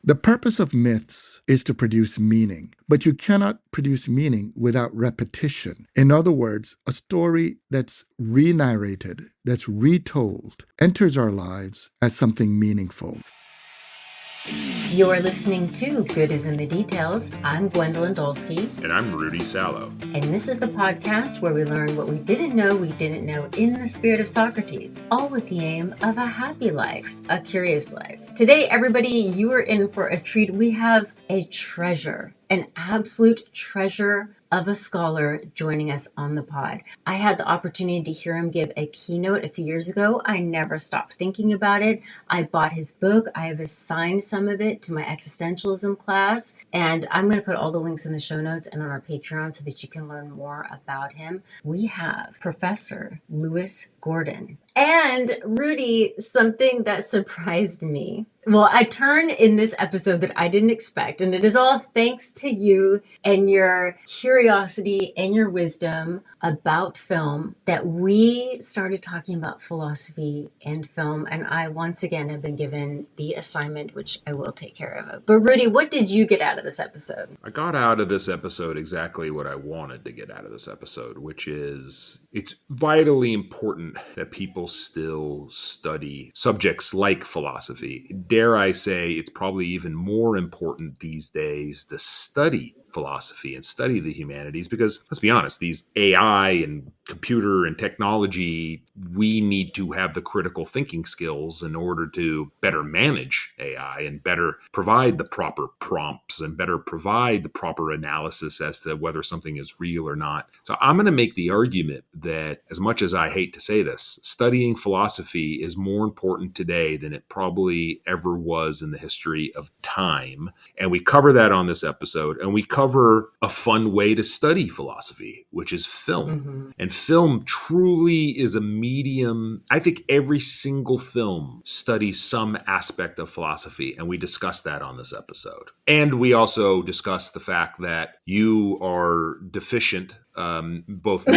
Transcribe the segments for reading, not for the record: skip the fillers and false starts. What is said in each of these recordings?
The purpose of myths is to produce meaning, but you cannot produce meaning without repetition. In other words, a story that's re-narrated, that's retold, enters our lives as something meaningful. You're listening to Good is in the Details. I'm Gwendolyn Dolske. And I'm Rudy Salo. And this is the podcast where we learn what we didn't know in the spirit of Socrates, all with the aim of a happy life, a curious life. Today, everybody, you are in for a treat. We have a treasure, an absolute treasure of a scholar joining us on the pod. I had the opportunity to hear him give a keynote a few years ago. I never stopped thinking about it. I bought his book. I have assigned some of it to my Existentialism class, and I'm going to put all the links in the show notes and on our Patreon so that you can learn more about him. We have Professor Lewis Gordon. And Rudy, something that surprised me. Well, I turned in this episode that I didn't expect, and it is all thanks to you and your curiosity and your wisdom about film that we started talking about philosophy and film. And I once again have been given the assignment, which I will take care of. But Rudy, what did you get out of this episode? I got out of this episode exactly what I wanted to get out of this episode, which is it's vitally important that people still study subjects like philosophy. Dare I say, it's probably even more important these days to study philosophy and study the humanities because, let's be honest, these AI and computer and technology, we need to have the critical thinking skills in order to better manage AI and better provide the proper prompts and better provide the proper analysis as to whether something is real or not. So I'm going to make the argument that, as much as I hate to say this, studying philosophy is more important today than it probably ever was in the history of time. And we cover that on this episode, and we cover a fun way to study philosophy, which is film. Mm-hmm. And film truly is a medium. I think every single film studies some aspect of philosophy, and we discuss that on this episode. And we also discuss the fact that you are deficient both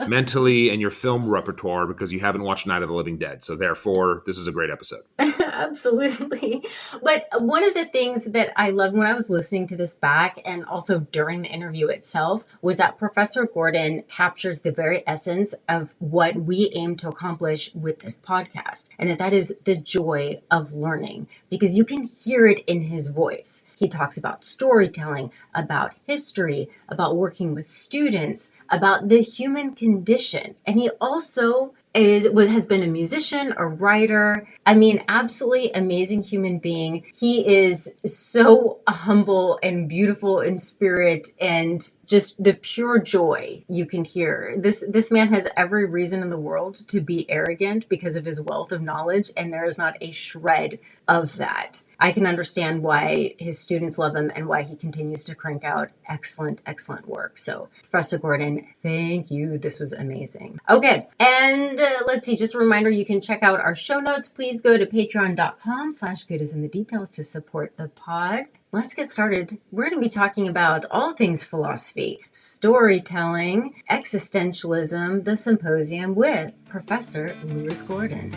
mentally and your film repertoire because you haven't watched Night of the Living Dead. So therefore, this is a great episode. Absolutely. But one of the things that I loved when I was listening to this back and also during the interview itself was that Professor Gordon captures the very essence of what we aim to accomplish with this podcast. And that is the joy of learning, because you can hear it in his voice. He talks about storytelling, about history, about working with students, about the human condition. And he also has been a musician, a writer. I mean, absolutely amazing human being. He is so humble and beautiful in spirit, and just the pure joy you can hear. This man has every reason in the world to be arrogant because of his wealth of knowledge, and there is not a shred of that. I can understand why his students love him and why he continues to crank out excellent, excellent work. So, Professor Gordon, thank you. This was amazing. Okay, and let's see, just a reminder, you can check out our show notes. Please go to patreon.com/goodisinthedetails to support the pod. Let's get started. We're going to be talking about all things philosophy, storytelling, existentialism, the symposium with Professor Lewis Gordon.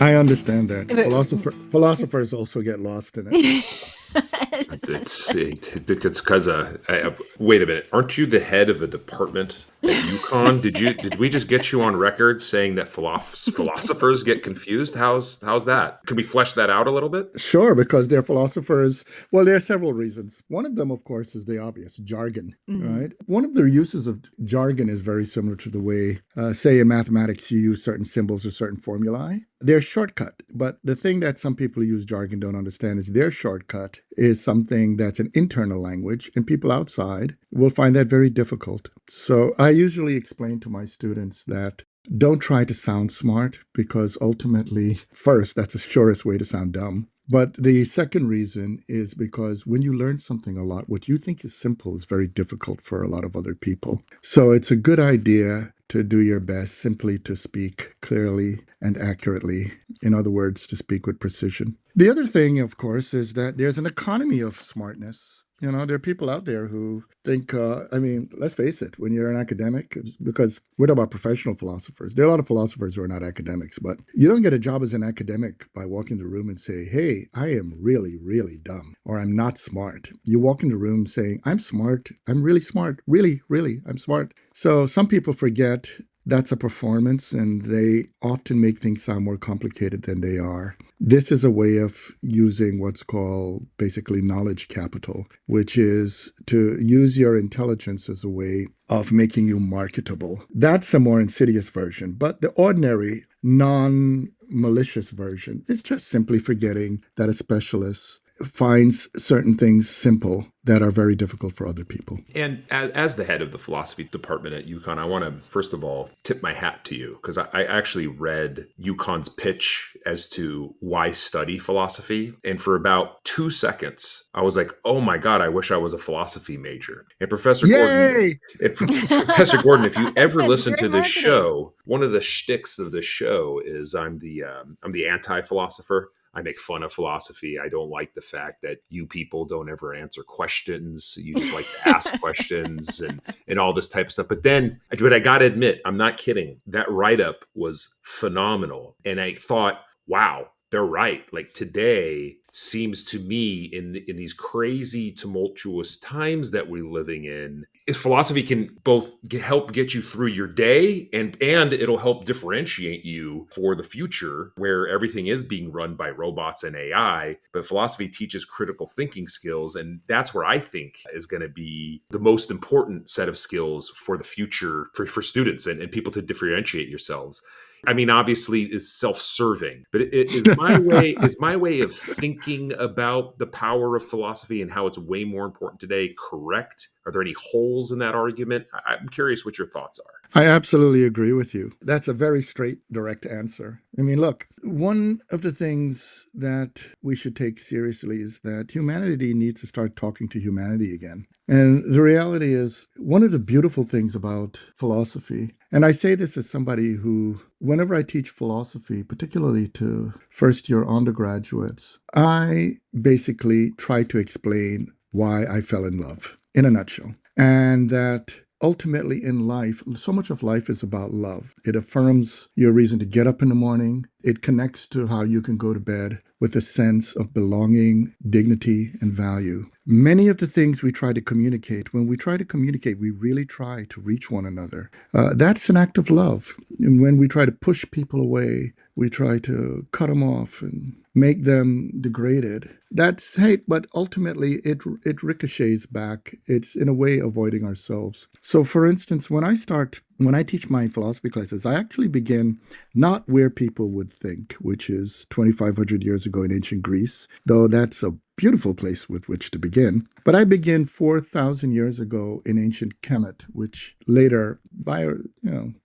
I understand that. Philosophers also get lost in it. It's because wait a minute, aren't you the head of a department at UConn? Did we just get you on record saying that philosophers get confused? How's that? Can we flesh that out a little bit? Sure, because they're philosophers. Well, there are several reasons. One of them, of course, is the obvious, jargon, right? One of the uses of jargon is very similar to the way, say in mathematics, you use certain symbols or certain formulae. They're shortcut, but the thing that some people who use jargon don't understand is their shortcut is something that's an internal language, and people outside will find that very difficult. So I usually explain to my students that don't try to sound smart, because ultimately, first, that's the surest way to sound dumb. But the second reason is because when you learn something a lot, what you think is simple is very difficult for a lot of other people. So it's a good idea to do your best simply to speak clearly and accurately. In other words, to speak with precision. The other thing, of course, is that there's an economy of smartness. There are people out there who think, let's face it, when you're an academic, because we're talking about professional philosophers, there are a lot of philosophers who are not academics, but you don't get a job as an academic by walking in the room and say, hey, I am really, really dumb, or I'm not smart. You walk in the room saying, I'm smart, I'm really smart, really, really, I'm smart. So some people forget that's a performance, and they often make things sound more complicated than they are. This is a way of using what's called basically knowledge capital, which is to use your intelligence as a way of making you marketable. That's a more insidious version, but the ordinary non-malicious version is just simply forgetting that a specialist finds certain things simple that are very difficult for other people. And as the head of the philosophy department at UConn, I want to, first of all, tip my hat to you, because I actually read UConn's pitch as to why study philosophy. And for about 2 seconds, I was like, oh my God, I wish I was a philosophy major. And Professor Yay! Professor Gordon, if you ever listen to this show, one of the shticks of the show is I'm the anti-philosopher. I make fun of philosophy. I don't like the fact that you people don't ever answer questions. You just like to ask questions and all this type of stuff. But then, I got to admit, I'm not kidding. That write-up was phenomenal. And I thought, wow, they're right. Like today seems to me in these crazy tumultuous times that we're living in, philosophy can both help get you through your day and it'll help differentiate you for the future where everything is being run by robots and AI. But philosophy teaches critical thinking skills. And that's where I think is going to be the most important set of skills for the future for students and people to differentiate yourselves. I mean, obviously, it's self-serving, but it is my way. Is my way of thinking about the power of philosophy and how it's way more important today correct? Are there any holes in that argument? I'm curious what your thoughts are. I absolutely agree with you. That's a very straight, direct answer. I mean, look, one of the things that we should take seriously is that humanity needs to start talking to humanity again. And the reality is, one of the beautiful things about philosophy, and I say this as somebody who, whenever I teach philosophy, particularly to first-year undergraduates, I basically try to explain why I fell in love, in a nutshell. And that ultimately in life, so much of life is about love. It affirms your reason to get up in the morning. It connects to how you can go to bed with a sense of belonging, dignity, and value. Many of the things we try to communicate, when we try to communicate, we really try to reach one another. That's an act of love. And when we try to push people away, we try to cut them off and make them degraded. That's hate, but ultimately it ricochets back. It's in a way avoiding ourselves. So for instance, when I teach my philosophy classes, I actually begin not where people would think, which is 2,500 years ago in ancient Greece, though that's a beautiful place with which to begin. But I begin 4,000 years ago in ancient Kemet, which later, about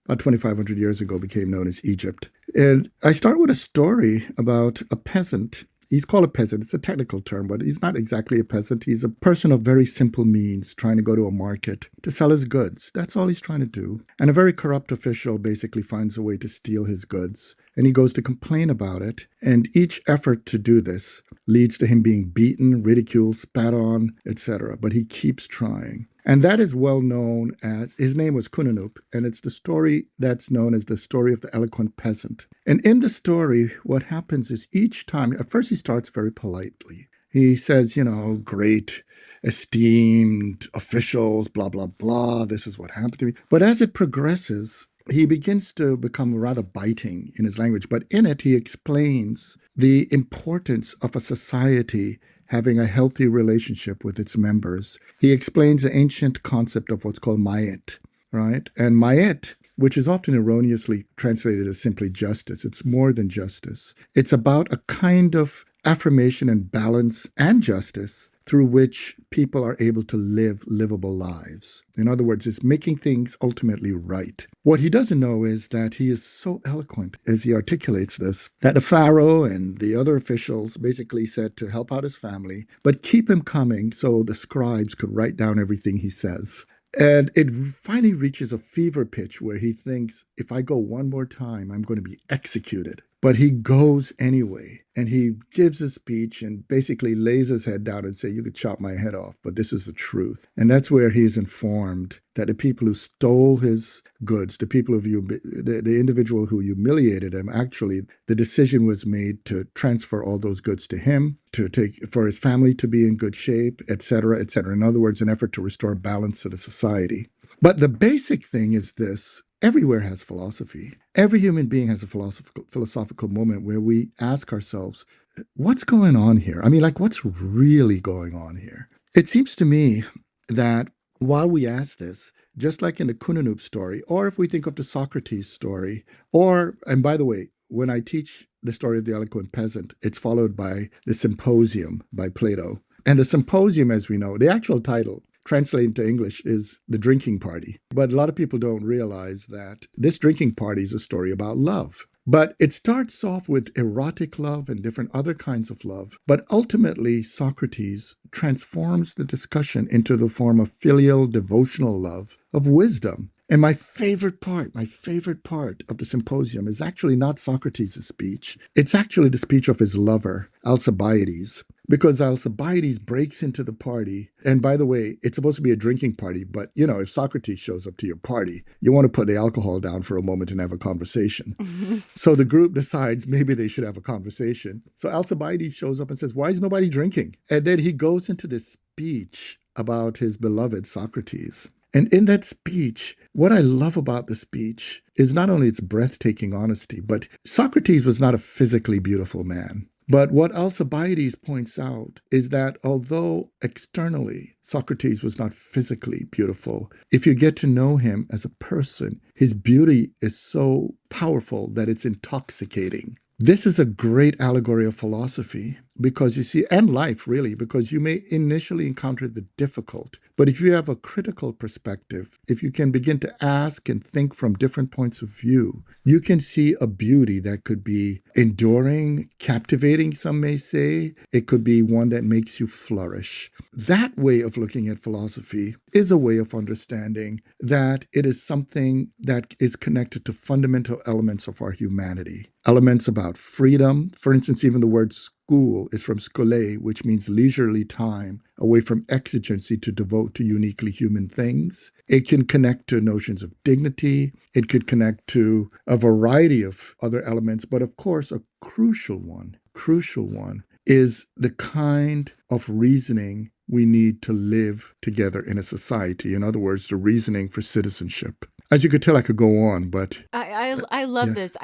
2,500 years ago, became known as Egypt. And I start with a story about a peasant. He's called a peasant. It's a technical term, but he's not exactly a peasant. He's a person of very simple means trying to go to a market to sell his goods. That's all he's trying to do. And a very corrupt official basically finds a way to steal his goods. And he goes to complain about it. And each effort to do this leads to him being beaten, ridiculed, spat on, etc. But he keeps trying. And that is well known as, his name was Kunanup, and it's the story that's known as the story of the eloquent peasant. And in the story, what happens is each time, at first he starts very politely. He says, great, esteemed officials, blah, blah, blah, this is what happened to me. But as it progresses, he begins to become rather biting in his language. But in it, he explains the importance of a society having a healthy relationship with its members. He explains the ancient concept of what's called mayet, right? And mayet, which is often erroneously translated as simply justice, it's more than justice. It's about a kind of affirmation and balance and justice through which people are able to live livable lives. In other words, it's making things ultimately right. What he doesn't know is that he is so eloquent as he articulates this, that the Pharaoh and the other officials basically said to help out his family, but keep him coming so the scribes could write down everything he says. And it finally reaches a fever pitch where he thinks, if I go one more time, I'm going to be executed. But he goes anyway, and he gives a speech and basically lays his head down and say, you could chop my head off, but this is the truth. And that's where he is informed that the people who stole his goods, the people the individual who humiliated him, actually, the decision was made to transfer all those goods to him, for his family to be in good shape, et cetera, et cetera. In other words, an effort to restore balance to the society. But the basic thing is this. Everywhere has philosophy. Every human being has a philosophical moment where we ask ourselves, what's going on here? I mean, like, what's really going on here? It seems to me that while we ask this, just like in the Kununub story, or if we think of the Socrates story, and by the way, when I teach the story of the eloquent peasant, it's followed by the Symposium by Plato. And the Symposium, as we know, the actual title, translated to English, is The Drinking Party. But a lot of people don't realize that this drinking party is a story about love. But it starts off with erotic love and different other kinds of love. But ultimately, Socrates transforms the discussion into the form of filial devotional love, of wisdom. And my favorite part of the Symposium is actually not Socrates' speech. It's actually the speech of his lover, Alcibiades. Because Alcibiades breaks into the party. And by the way, it's supposed to be a drinking party. But, if Socrates shows up to your party, you want to put the alcohol down for a moment and have a conversation. Mm-hmm. So the group decides maybe they should have a conversation. So Alcibiades shows up and says, why is nobody drinking? And then he goes into this speech about his beloved Socrates. And in that speech, what I love about the speech is not only its breathtaking honesty, but Socrates was not a physically beautiful man. But what Alcibiades points out is that although externally Socrates was not physically beautiful, if you get to know him as a person, his beauty is so powerful that it's intoxicating. This is a great allegory of philosophy because you see, and life really, because you may initially encounter the difficult, but if you have a critical perspective, if you can begin to ask and think from different points of view, you can see a beauty that could be enduring, captivating, some may say. It could be one that makes you flourish. That way of looking at philosophy is a way of understanding that it is something that is connected to fundamental elements of our humanity. Elements about freedom. For instance, even the word school is from skole, which means leisurely time, away from exigency to devote to uniquely human things. It can connect to notions of dignity. It could connect to a variety of other elements. But of course, a crucial one is the kind of reasoning we need to live together in a society. In other words, the reasoning for citizenship. As you could tell, I could go on, but I love this.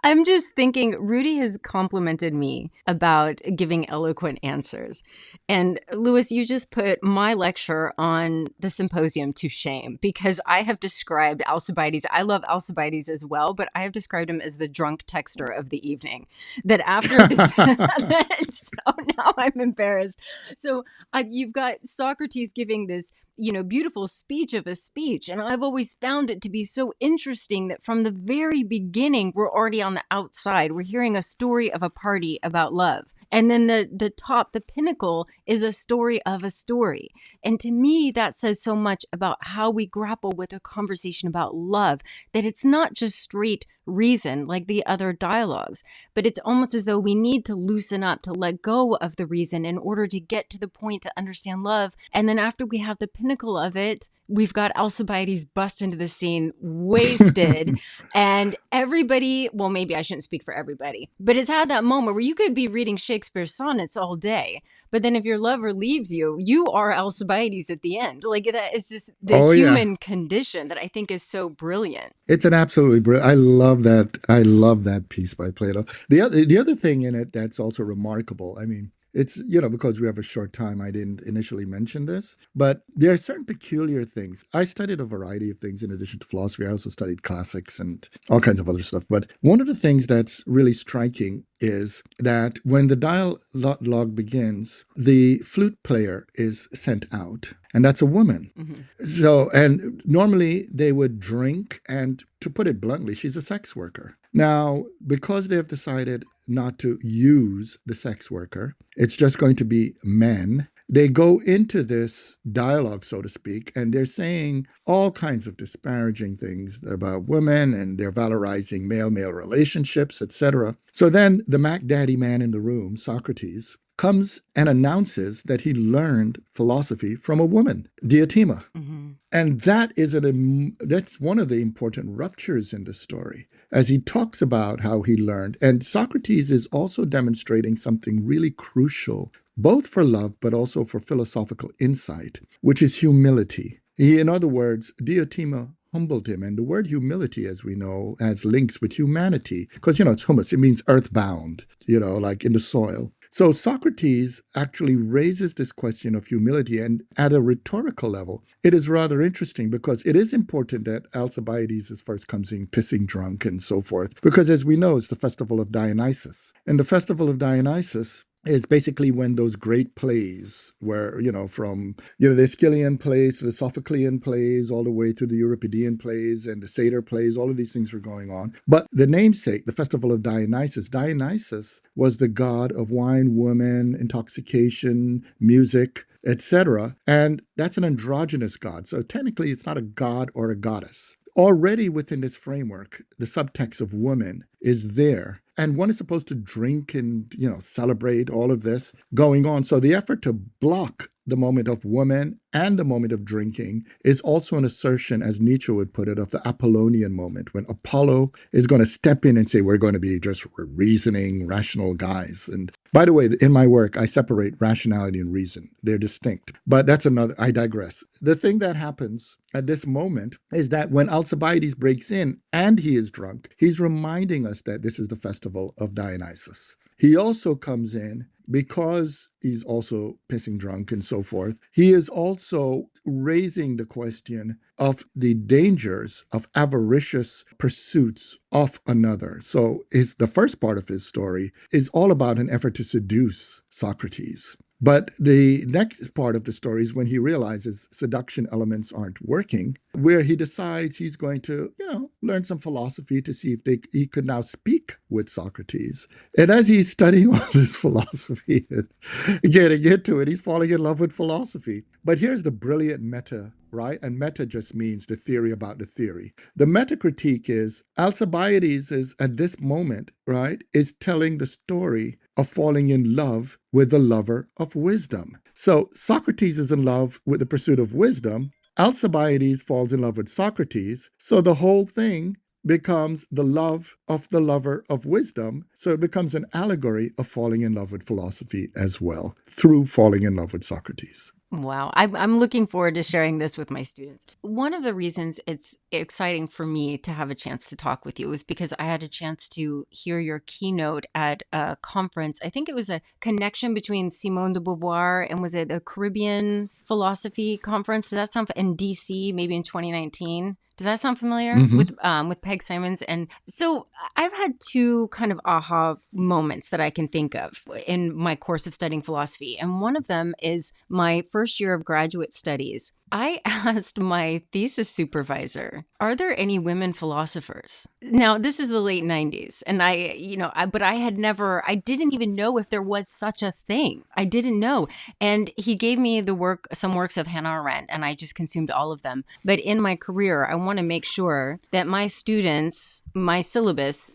I'm just thinking, Rudy has complimented me about giving eloquent answers. And Louis, you just put my lecture on the Symposium to shame because I have described Alcibiades. I love Alcibiades as well, but I have described him as the drunk texter of the evening. That after this, so now I'm embarrassed. So you've got Socrates giving this beautiful speech of a speech. And I've always found it to be so interesting that from the very beginning, we're already on the outside. We're hearing a story of a party about love. And then the top, the pinnacle, is a story of a story. And to me, that says so much about how we grapple with a conversation about love, that it's not just straight reason like the other dialogues, but it's almost as though we need to loosen up, to let go of the reason in order to get to the point to understand love. And then after we have the pinnacle of it, we've got Alcibiades bust into the scene wasted and everybody, well, maybe I shouldn't speak for everybody, but it's had that moment where you could be reading Shakespeare's sonnets all day. But then if your lover leaves you, you are Alcibiades at the end. Like that is just the human condition that I think is so brilliant. It's an absolutely brilliant. I love that. I love that piece by Plato. The other thing in it that's also remarkable, I mean, it's, because we have a short time, I didn't initially mention this, but there are certain peculiar things. I studied a variety of things in addition to philosophy. I also studied classics and all kinds of other stuff. But one of the things that's really striking is that when the dialogue begins, the flute player is sent out, and that's a woman. Mm-hmm. So, and normally they would drink, and to put it bluntly, she's a sex worker. Now, because they have decided not to use the sex worker, it's just going to be men. they go into this dialogue, so to speak, and they're saying all kinds of disparaging things about women, and they're valorizing male-male relationships, etc. So then the Mac Daddy man in the room, Socrates, comes and announces that he learned philosophy from a woman, Diotima. Mm-hmm. And that's one of the important ruptures in the story, as he talks about how he learned. And Socrates is also demonstrating something really crucial, both for love, but also for philosophical insight, which is humility. In other words, Diotima humbled him. And the word humility, as we know, has links with humanity, because, it's humus. It means earthbound, like in the soil. So Socrates actually raises this question of humility, and at a rhetorical level, it is rather interesting, because it is important that Alcibiades first comes in pissing drunk and so forth, because as we know, it's the festival of Dionysus. And the festival of Dionysus is basically when those great plays were, from, the Aeschylean plays to the Sophoclean plays, all the way to the Euripidean plays and the satyr plays, all of these things were going on. But the namesake, the festival of Dionysus was the god of wine, woman, intoxication, music, etc. And that's an androgynous god. So technically, it's not a god or a goddess. Already within this framework, the subtext of woman is there. And one is supposed to drink and, celebrate all of this going on. So the effort to block the moment of woman and the moment of drinking is also an assertion, as Nietzsche would put it, of the Apollonian moment, when Apollo is going to step in and say, we're going to be just reasoning, rational guys. And by the way, in my work, I separate rationality and reason. They're distinct. But that's another, I digress. The thing that happens at this moment is that when Alcibiades breaks in and he is drunk, he's reminding us that this is the festival of Dionysus. He also comes in because he's also pissing drunk and so forth. He is also raising the question of the dangers of avaricious pursuits of another. So the first part of his story is all about an effort to seduce Socrates. But the next part of the story is when he realizes seduction elements aren't working, where he decides he's going to, learn some philosophy to see if he could now speak with Socrates. And as he's studying all this philosophy and getting into it, he's falling in love with philosophy. But here's the brilliant meta, right? And meta just means the theory about the theory. The meta critique is Alcibiades is at this moment, right, is telling the story of falling in love with the lover of wisdom. So Socrates is in love with the pursuit of wisdom. Alcibiades falls in love with Socrates. So the whole thing becomes the love of the lover of wisdom. So it becomes an allegory of falling in love with philosophy as well, through falling in love with Socrates. Wow. I'm looking forward to sharing this with my students. One of the reasons it's exciting for me to have a chance to talk with you is because I had a chance to hear your keynote at a conference. I think it was a connection between Simone de Beauvoir and was it a Caribbean philosophy conference? Does that sound in DC, maybe in 2019? Does that sound familiar with Peg Simons? And so I've had two kind of aha moments that I can think of in my course of studying philosophy. And one of them is my first year of graduate studies. I asked my thesis supervisor, are there any women philosophers? Now, this is the late 90s. And but I didn't even know if there was such a thing. I didn't know. And he gave me some works of Hannah Arendt, and I just consumed all of them. But in my career, I want to make sure that my students, my syllabus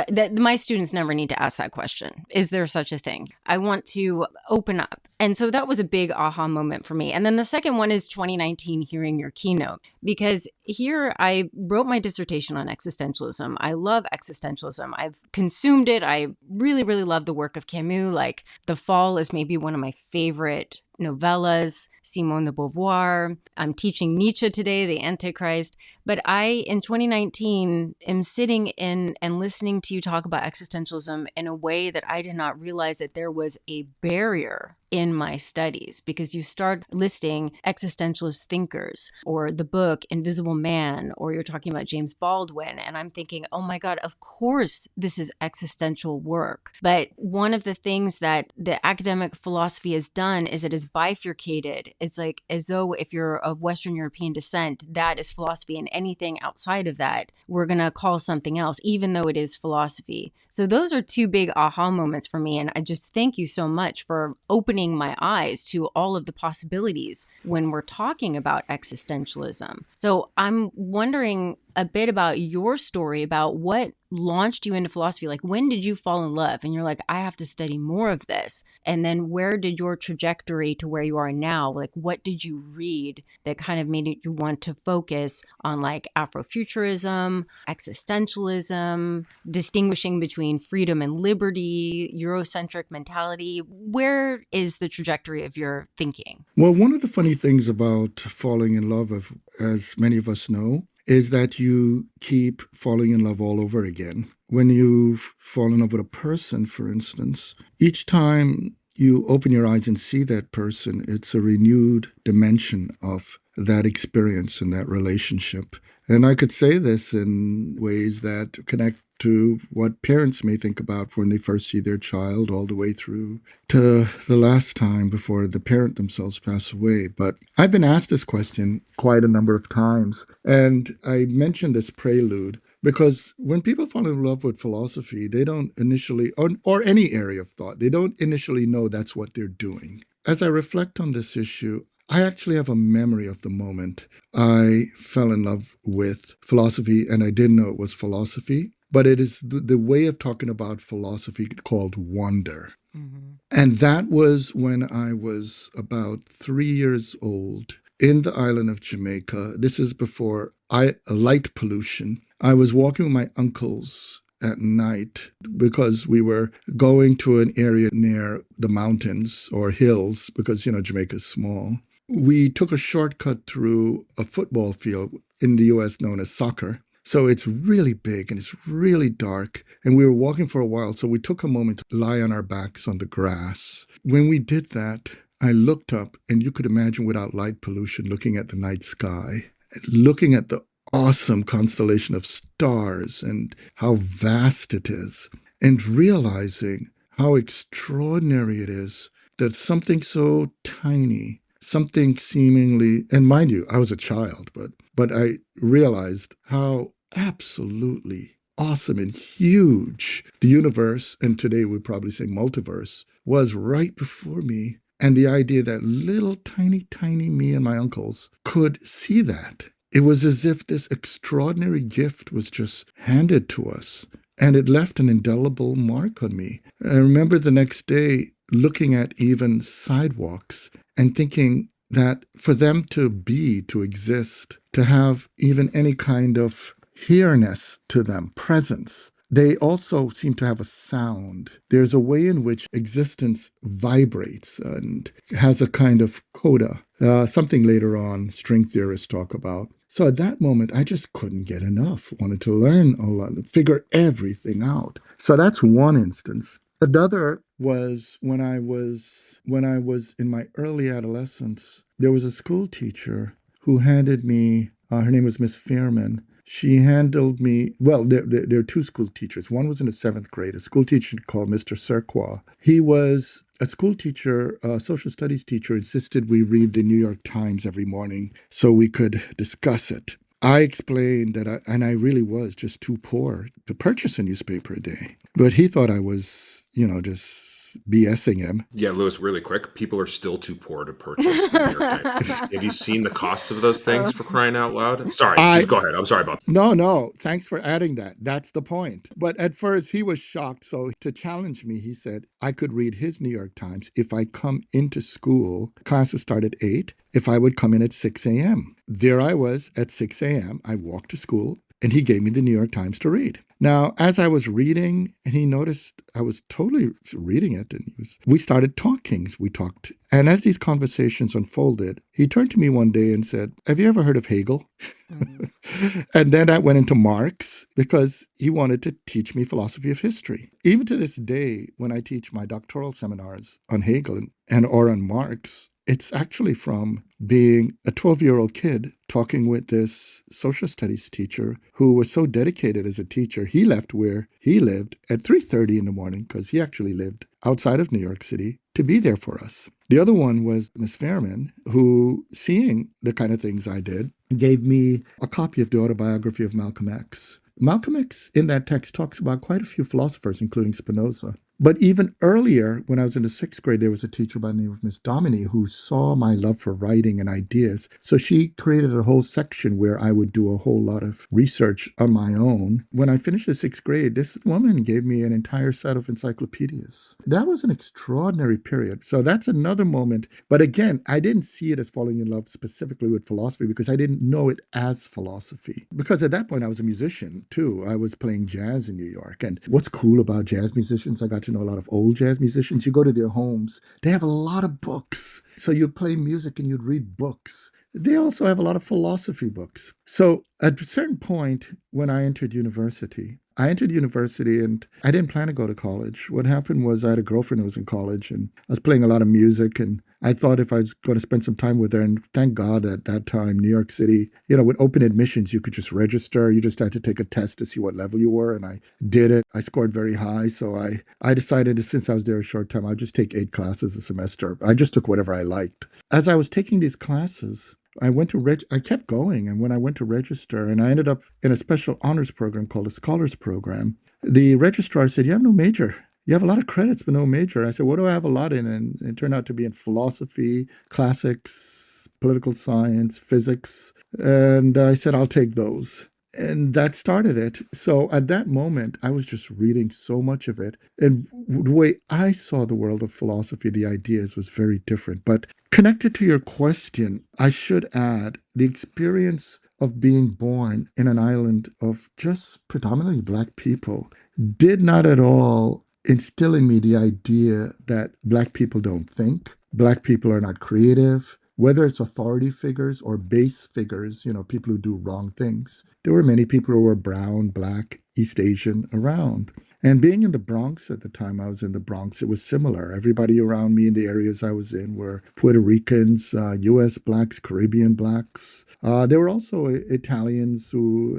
that my students never need to ask that question. Is there such a thing? I want to open up. And so that was a big aha moment for me. And then the second one is 2019, hearing your keynote, because here I wrote my dissertation on existentialism. I love existentialism. I've consumed it. I really, really love the work of Camus. Like The Fall is maybe one of my favorite novellas, Simone de Beauvoir. I'm teaching Nietzsche today, the Antichrist. But I, in 2019, am sitting in and listening to you talk about existentialism in a way that I did not realize that there was a barrier in my studies, because you start listing existentialist thinkers or the book Invisible Man, or you're talking about James Baldwin. And I'm thinking, oh my God, of course, this is existential work. But one of the things that the academic philosophy has done is it has bifurcated It's like as though if you're of Western European descent, that is philosophy, and anything outside of that, we're going to call something else, even though it is philosophy. So those are two big aha moments for me. And I just thank you so much for opening my eyes to all of the possibilities when we're talking about existentialism. So I'm wondering a bit about your story, about what launched you into philosophy. Like, when did you fall in love and you're like, I have to study more of this? And then where did your trajectory to where you are now, like, what did you read that kind of made you want to focus on like Afrofuturism, existentialism, distinguishing between freedom and liberty, Eurocentric mentality? Where is the trajectory of your thinking? Well, one of the funny things about falling in love, as many of us know, is that you keep falling in love all over again. When you've fallen in love with a person, for instance, each time you open your eyes and see that person, it's a renewed dimension of that experience and that relationship. And I could say this in ways that connect to what parents may think about when they first see their child, all the way through to the last time before the parent themselves pass away. But I've been asked this question quite a number of times, and I mentioned this prelude because when people fall in love with philosophy, they don't initially, or any area of thought, they don't initially know that's what they're doing. As I reflect on this issue, I actually have a memory of the moment I fell in love with philosophy, and I didn't know it was philosophy. But it is the way of talking about philosophy called wonder. Mm-hmm. And that was when I was about 3 years old in the island of Jamaica. This is before light pollution. I was walking with my uncles at night because we were going to an area near the mountains or hills because, Jamaica is small. We took a shortcut through a football field in the U.S. known as soccer. So it's really big and it's really dark. And we were walking for a while, so we took a moment to lie on our backs on the grass. When we did that, I looked up, and you could imagine without light pollution, looking at the night sky, looking at the awesome constellation of stars and how vast it is, and realizing how extraordinary it is that something so tiny, something seemingly, and mind you, I was a child, but I realized how absolutely awesome and huge the universe, and today we'd probably say multiverse, was right before me. And the idea that little tiny me and my uncles could see that. It was as if this extraordinary gift was just handed to us. And it left an indelible mark on me. I remember the next day looking at even sidewalks and thinking that for them to exist, to have even any kind of here-ness to them, presence, they also seem to have a sound. There's a way in which existence vibrates and has a kind of coda, something later on string theorists talk about. So at that moment, I just couldn't get enough, wanted to learn a lot, figure everything out. So that's one instance. Another was when I was in my early adolescence, there was a school teacher who handed me, her name was Miss Fairman. She handled me, well, there are two school teachers. One was in the 7th grade, a school teacher called Mr. Serqua. He was a school teacher, a social studies teacher, insisted we read the New York Times every morning so we could discuss it. I explained that I really was just too poor to purchase a newspaper a day. But he thought I was, just BSing him. Yeah, Louis, really quick. People are still too poor to purchase the New York Times. Have you seen the costs of those things, for crying out loud? Sorry, just go ahead. I'm sorry about that. No. Thanks for adding that. That's the point. But at first he was shocked. So to challenge me, he said I could read his New York Times if I come into school. Classes start at 8. If I would come in at 6 a.m. There I was at 6 a.m. I walked to school and he gave me the New York Times to read. Now, as I was reading, and he noticed I was totally reading it, and we started talking. We talked. And as these conversations unfolded, he turned to me one day and said, have you ever heard of Hegel? Mm-hmm. And then I went into Marx because he wanted to teach me philosophy of history. Even to this day, when I teach my doctoral seminars on Hegel or on Marx, it's actually from being a 12-year-old kid talking with this social studies teacher who was so dedicated as a teacher. He left where he lived at 3:30 in the morning because he actually lived outside of New York City to be there for us. The other one was Miss Fairman, who, seeing the kind of things I did, gave me a copy of the autobiography of Malcolm X. Malcolm X, in that text, talks about quite a few philosophers, including Spinoza. But even earlier, when I was in the sixth grade, there was a teacher by the name of Miss Dominy who saw my love for writing and ideas. So she created a whole section where I would do a whole lot of research on my own. When I finished the sixth grade, this woman gave me an entire set of encyclopedias. That was an extraordinary period. So that's another moment. But again, I didn't see it as falling in love specifically with philosophy because I didn't know it as philosophy. Because at that point, I was a musician too. I was playing jazz in New York. And what's cool about jazz musicians, I got to know a lot of old jazz musicians. You go to their homes, they have a lot of books. So you'd play music and you'd read books. They also have a lot of philosophy books. So at a certain point when I entered university and I didn't plan to go to college. What happened was I had a girlfriend who was in college and I was playing a lot of music and I thought if I was going to spend some time with her, and thank God at that time, New York City, with open admissions, you could just register. You just had to take a test to see what level you were. And I did it. I scored very high. So I decided that since I was there a short time, I'd just take 8 classes a semester. I just took whatever I liked. As I was taking these classes, I kept going. And when I went to register and I ended up in a special honors program called a scholars program, the registrar said, "You have no major. You have a lot of credits, but no major." I said, "What do I have a lot in?" And it turned out to be in philosophy, classics, political science, physics. And I said, "I'll take those." And that started it. So at that moment, I was just reading so much of it. And the way I saw the world of philosophy, the ideas was very different. But connected to your question, I should add the experience of being born in an island of just predominantly Black people did not at all instill in me the idea that Black people don't think, Black people are not creative, whether it's authority figures or base figures, people who do wrong things. There were many people who were brown, Black, East Asian around. And being in the Bronx at the time I was in the Bronx, it was similar. Everybody around me in the areas I was in were Puerto Ricans, U.S. Blacks, Caribbean Blacks. There were also Italians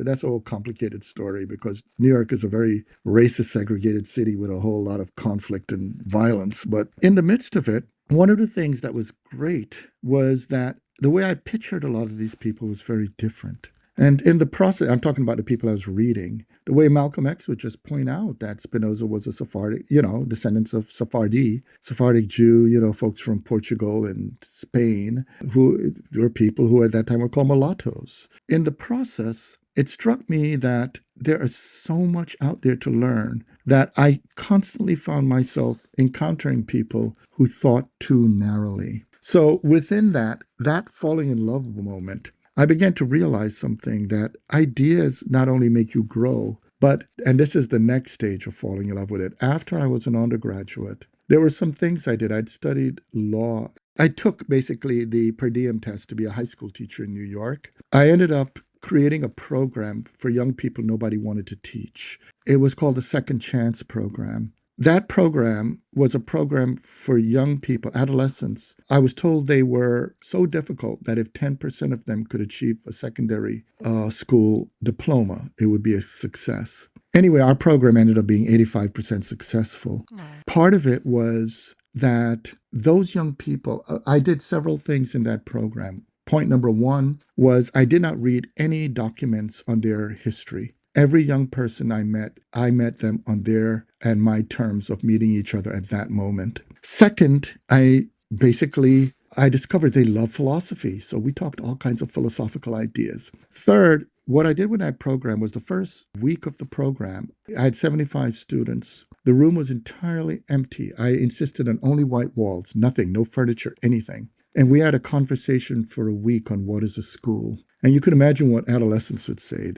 that's a whole complicated story because New York is a very racist, segregated city with a whole lot of conflict and violence. But in the midst of it, one of the things that was great was that the way I pictured a lot of these people was very different. And in the process, I'm talking about the people I was reading, the way Malcolm X would just point out that Spinoza was a Sephardic, descendants of Sephardic Jew, folks from Portugal and Spain, who were people who at that time were called mulattoes. In the process, it struck me that there is so much out there to learn that I constantly found myself encountering people who thought too narrowly. So within that falling in love moment, I began to realize something, that ideas not only make you grow, and this is the next stage of falling in love with it. After I was an undergraduate, there were some things I did. I'd studied law. I took basically the per diem test to be a high school teacher in New York. I ended up creating a program for young people nobody wanted to teach. It was called the Second Chance Program. That program was a program for young people, adolescents. I was told they were so difficult that if 10% of them could achieve a secondary school diploma, it would be a success. Anyway, our program ended up being 85% successful. Part of it was that those young people, I did several things in that program. Point number 1 was I did not read any documents on their history. Every young person I met them on their and my terms of meeting each other at that moment. Second, I discovered they love philosophy. So we talked all kinds of philosophical ideas. Third, what I did with that program was the first week of the program, I had 75 students. The room was entirely empty. I insisted on only white walls, nothing, no furniture, anything. And we had a conversation for a week on what is a school. And you can imagine what adolescents would say.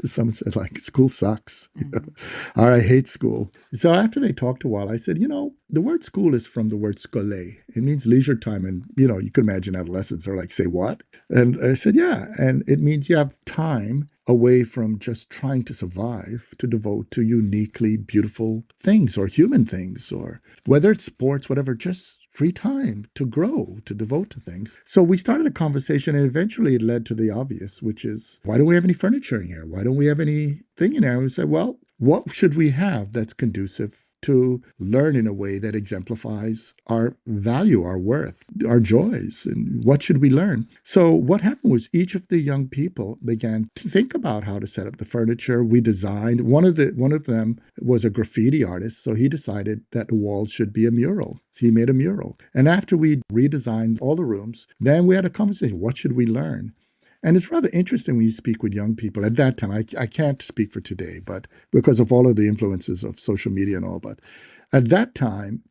Some said, school sucks. Or I hate school. So after they talked a while, I said, the word school is from the word scole. It means leisure time. And, you can imagine adolescents are like, say what? And I said, yeah. And it means you have time away from just trying to survive to devote to uniquely beautiful things or human things, or whether it's sports, whatever, just free time to grow, to devote to things. So we started a conversation and eventually it led to the obvious, which is, why don't we have any furniture in here? Why don't we have anything in here? And we said, well, what should we have that's conducive to learn in a way that exemplifies our value, our worth, our joys, and what should we learn. So what happened was each of the young people began to think about how to set up the furniture. We designed. One of them was a graffiti artist, so he decided that the walls should be a mural. He made a mural. And after we redesigned all the rooms, then we had a conversation. What should we learn? And it's rather interesting when you speak with young people at that time. I can't speak for today, but because of all of the influences of social media and all, but at that time,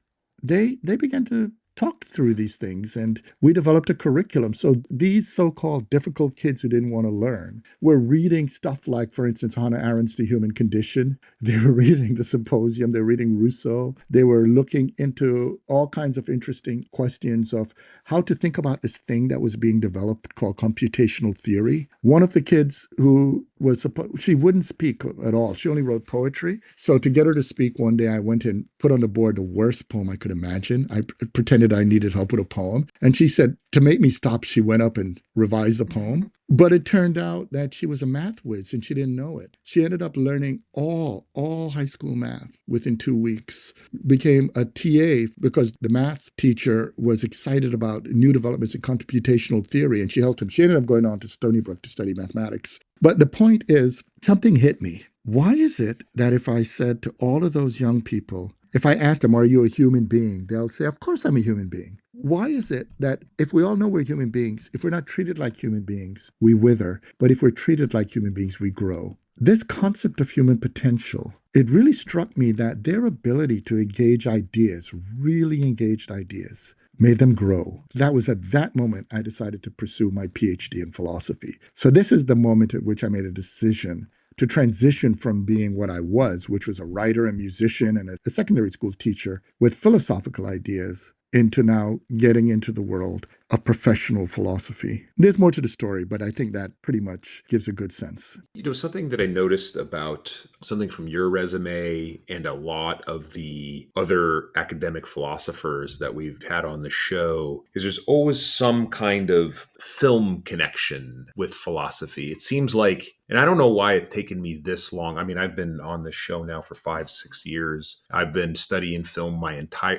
they began to talk through these things, and we developed a curriculum. So these so-called difficult kids who didn't want to learn were reading stuff like, for instance, Hannah Arendt's The Human Condition. They were reading The Symposium. They were reading Rousseau. They were looking into all kinds of interesting questions of how to think about this thing that was being developed called computational theory. One of the kids who was she wouldn't speak at all. She only wrote poetry. So to get her to speak one day, I went and put on the board the worst poem I could imagine. I pretended I needed help with a poem. And she said, to make me stop, she went up and revised the poem. But it turned out that she was a math whiz and she didn't know it. She ended up learning all high school math within 2 weeks, became a TA because the math teacher was excited about new developments in computational theory, and she helped him. She ended up going on to Stony Brook to study mathematics. But the point is, something hit me. Why is it that if I said to all of those young people, if I asked them, are you a human being? They'll say, of course I'm a human being. Why is it that if we all know we're human beings, if we're not treated like human beings, we wither, but if we're treated like human beings, we grow? This concept of human potential, it really struck me that their ability to engage ideas, really engaged ideas, made them grow. That was at that moment I decided to pursue my PhD in philosophy. So this is the moment at which I made a decision to transition from being what I was, which was a writer, a musician, and a secondary school teacher with philosophical ideas, into now getting into the world of professional philosophy. There's more to the story, but I think that pretty much gives a good sense. Something that I noticed about something from your resume and a lot of the other academic philosophers that we've had on the show is there's always some kind of film connection with philosophy. It seems like, and I don't know why it's taken me this long. I mean, I've been on this show now for 5-6 years. I've been studying film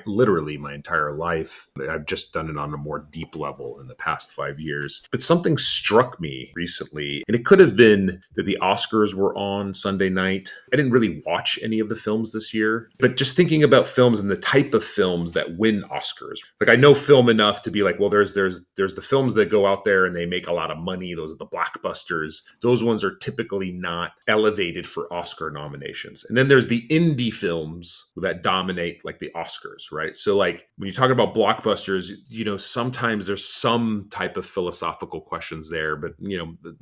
literally my entire life. I've just done it on a more deep level in the past 5 years. But something struck me recently, and it could have been that the Oscars were on Sunday night. I didn't really watch any of the films this year, but just thinking about films and the type of films that win Oscars. Like, I know film enough to be like, well, there's the films that go out there and they make a lot of money. Those are the blockbusters. Those ones are typically not elevated for Oscar nominations. And then there's the indie films that dominate like the Oscars, right? So like when you talk about blockbusters, sometimes there's some type of philosophical questions there, but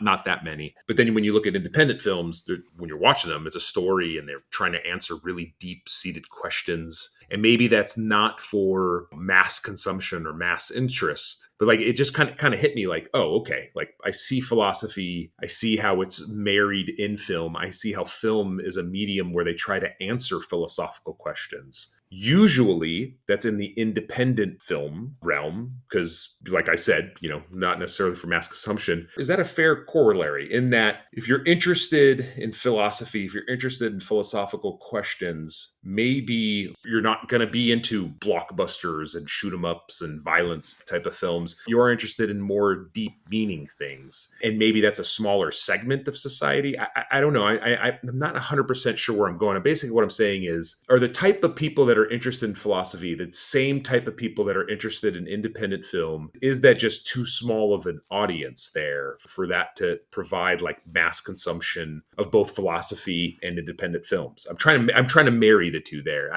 not that many. But then when you look at independent films, when you're watching them, it's a story and they're trying to answer really deep-seated questions. And maybe that's not for mass consumption or mass interest, but like it just kind of hit me like, oh, okay. Like I see philosophy, I see how it's married in film. I see how film is a medium where they try to answer philosophical questions. Usually that's in the independent film realm because, like I said, not necessarily for mass consumption. Is that a fair corollary in that if you're interested in philosophy, if you're interested in philosophical questions, maybe you're not going to be into blockbusters and shoot 'em ups and violence type of films. You are interested in more deep meaning things. And maybe that's a smaller segment of society. I don't know. I'm not 100% sure where I'm going. And basically what I'm saying is, are the type of people that are interested in philosophy the same type of people that are interested in independent film? Is that just too small of an audience there for that to provide like mass consumption of both philosophy and independent films? I'm trying to marry the two there.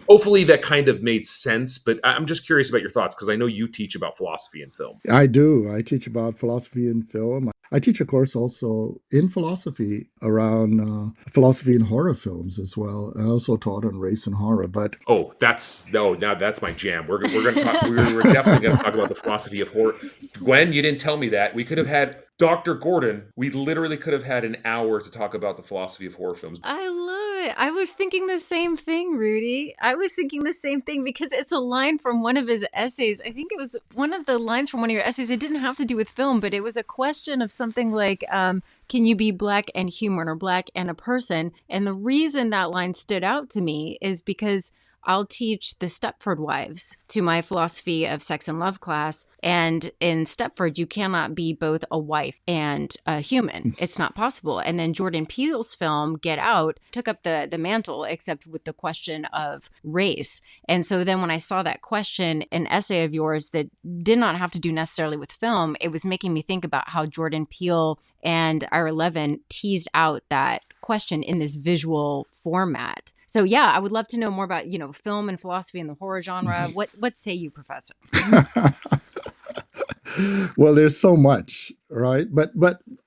Hopefully that kind of made sense, but I'm just curious about your thoughts because I know you teach about philosophy and film. I do. I teach about philosophy in film. I teach a course also in philosophy around philosophy in horror films as well. I also taught on race and horror. But now that's my jam. We're going to talk. We're definitely going to talk about the philosophy of horror. Gwen, you didn't tell me that. We could have had Dr. Gordon. We literally could have had an hour to talk about the philosophy of horror films. I love it. I was thinking the same thing, Rudy. I was thinking the same thing because it's a line from one of his essays. I think it was one of the lines from one of your essays. It didn't have to do with film, but it was a question of something like, can you be black and human or black and a person? And the reason that line stood out to me is because I'll teach the Stepford Wives to my philosophy of sex and love class. And in Stepford, you cannot be both a wife and a human. It's not possible. And then Jordan Peele's film, Get Out, took up the mantle, except with the question of race. And so then when I saw that question, an essay of yours that did not have to do necessarily with film, it was making me think about how Jordan Peele and Ira Levin teased out that question in this visual format. So yeah, I would love to know more about, film and philosophy and the horror genre. What say you, Professor? Well, there's so much, right? But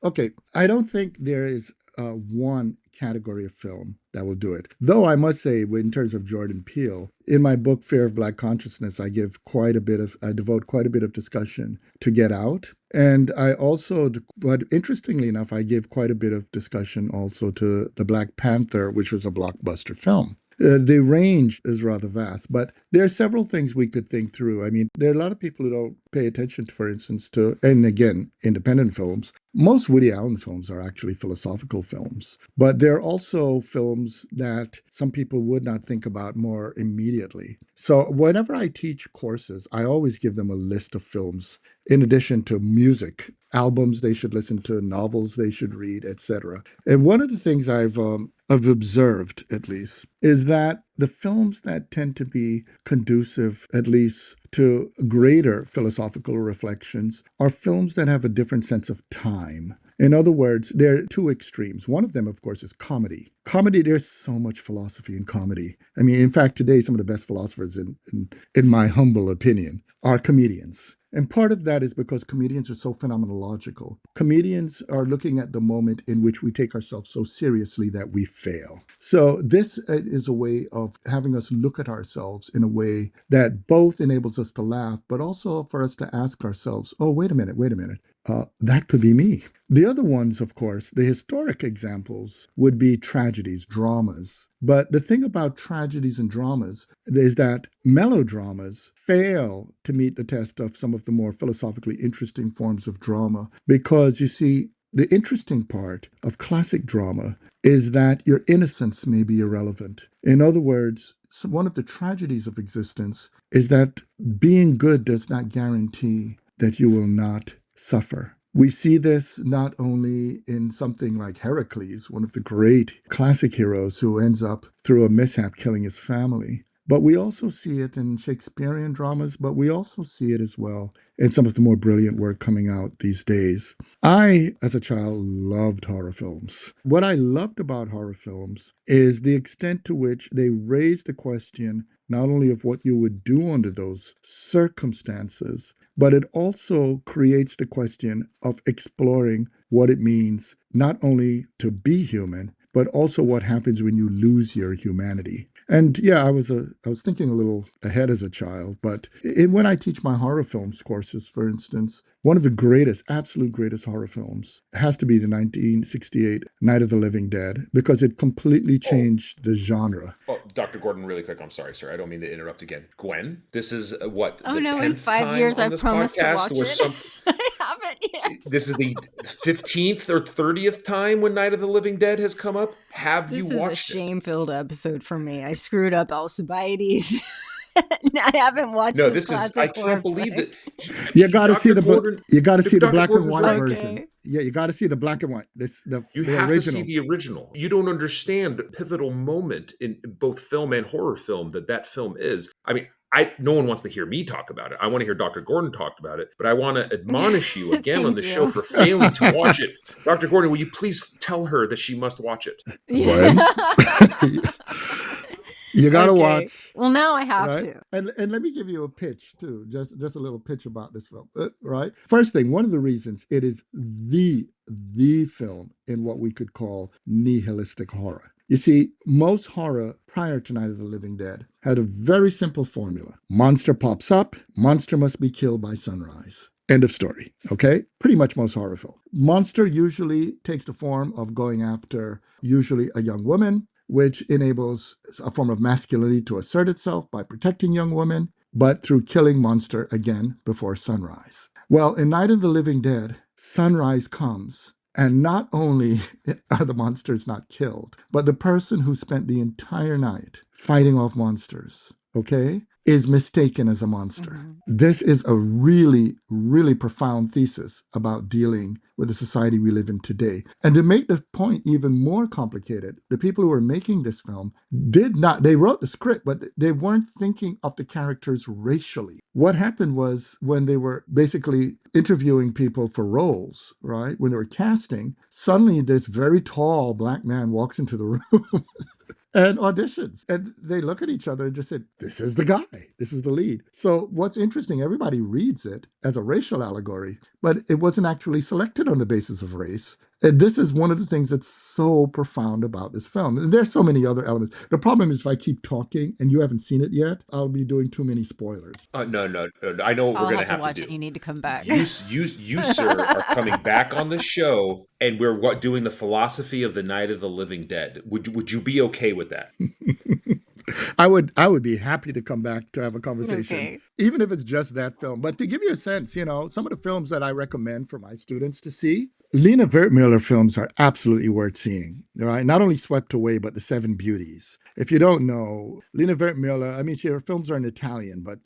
okay, I don't think there is one category of film that will do it. Though I must say, in terms of Jordan Peele, in my book Fear of Black Consciousness, I devote quite a bit of discussion to Get Out. And but interestingly enough, I give quite a bit of discussion also to The Black Panther, which was a blockbuster film. The range is rather vast, but there are several things we could think through. I mean, there are a lot of people who don't pay attention, for instance, and again, independent films. Most Woody Allen films are actually philosophical films, but there are also films that some people would not think about more immediately. So whenever I teach courses, I always give them a list of films in addition to music, albums they should listen to, novels they should read, etc. And one of the things I've observed, at least, is that the films that tend to be conducive, at least, to greater philosophical reflections are films that have a different sense of time. In other words, there are two extremes. One of them, of course, is comedy. Comedy, there's so much philosophy in comedy. I mean, in fact, today, some of the best philosophers, in my humble opinion, are comedians. And part of that is because comedians are so phenomenological. Comedians are looking at the moment in which we take ourselves so seriously that we fail. So this is a way of having us look at ourselves in a way that both enables us to laugh, but also for us to ask ourselves, oh, wait a minute. That could be me. The other ones, of course, the historic examples would be tragedies, dramas. But the thing about tragedies and dramas is that melodramas fail to meet the test of some of the more philosophically interesting forms of drama because, you see, the interesting part of classic drama is that your innocence may be irrelevant. In other words, one of the tragedies of existence is that being good does not guarantee that you will not suffer. We see this not only in something like Heracles, one of the great classic heroes who ends up through a mishap killing his family, but we also see it in Shakespearean dramas, but we also see it as well in some of the more brilliant work coming out these days. I, as a child, loved horror films. What I loved about horror films is the extent to which they raised the question not only of what you would do under those circumstances, but it also creates the question of exploring what it means not only to be human, but also what happens when you lose your humanity. And yeah, I was thinking a little ahead as a child, but when I teach my horror films courses, for instance, one of the absolute greatest horror films has to be the 1968 Night of the Living Dead, because it completely changed the genre. Oh, Dr. Gordon, really quick. I'm sorry, sir. I don't mean to interrupt again. Gwen, this is what Oh the no! In 10th 5 time years, on I've this promised to podcast watch where it. I haven't yet. This is the 15th or 30th time when Night of the Living Dead has come up. Have you This is a watched it? shame-filled episode for me. I screwed up Alcibiades. I haven't watched No, this this is. I classic horror can't believe flick. that. You got to see Dr. Gordon. you got to see the Dr. black and Gordon's white right. version. Yeah, you got to see the black and white. The You have to see original. the original. You don't understand the pivotal moment in both film and horror film that film is. I mean, no one wants to hear me talk about it. I want to hear Dr. Gordon talk about it, but I want to admonish you again on the show for failing to watch it. Dr. Gordon, will you please tell her that she must watch it? Gwen, you got to watch. Well, now I have Right? to. And let me give you a pitch too, just a little pitch about this film, right? First thing, one of the reasons it is the film in what we could call nihilistic horror. You see, most horror prior to Night of the Living Dead had a very simple formula. Monster pops up, monster must be killed by sunrise. End of story, okay? Pretty much most horror film. Monster usually takes the form of going after usually a young woman, which enables a form of masculinity to assert itself by protecting young women, but through killing monster again before sunrise. Well, in Night of the Living Dead, sunrise comes, and not only are the monsters not killed, but the person who spent the entire night fighting off monsters, okay, is mistaken as a monster. Mm-hmm. This is a really, really profound thesis about dealing with the society we live in today. And to make the point even more complicated, the people who were making this film they wrote the script, but they weren't thinking of the characters racially. What happened was when they were basically interviewing people for roles, right, when they were casting, suddenly this very tall black man walks into the room and auditions. And they look at each other and just said, this is the guy. This is the lead. So what's interesting, everybody reads it as a racial allegory, but it wasn't actually selected on the basis of race. And this is one of the things that's so profound about this film. And there's so many other elements. The problem is if I keep talking and you haven't seen it yet, I'll be doing too many spoilers. No. I know what we're going to have watch to do. it. You need to come back. You, sir, are coming back on the show, and we're doing the philosophy of the Night of the Living Dead. Would you be okay with that? I would be happy to come back to have a conversation, even if it's just that film. But to give you a sense, some of the films that I recommend for my students to see, Lena Wertmüller films are absolutely worth seeing. Right? Not only Swept Away, but The Seven Beauties. If you don't know, Lena Wertmüller, I mean, her films are in Italian, but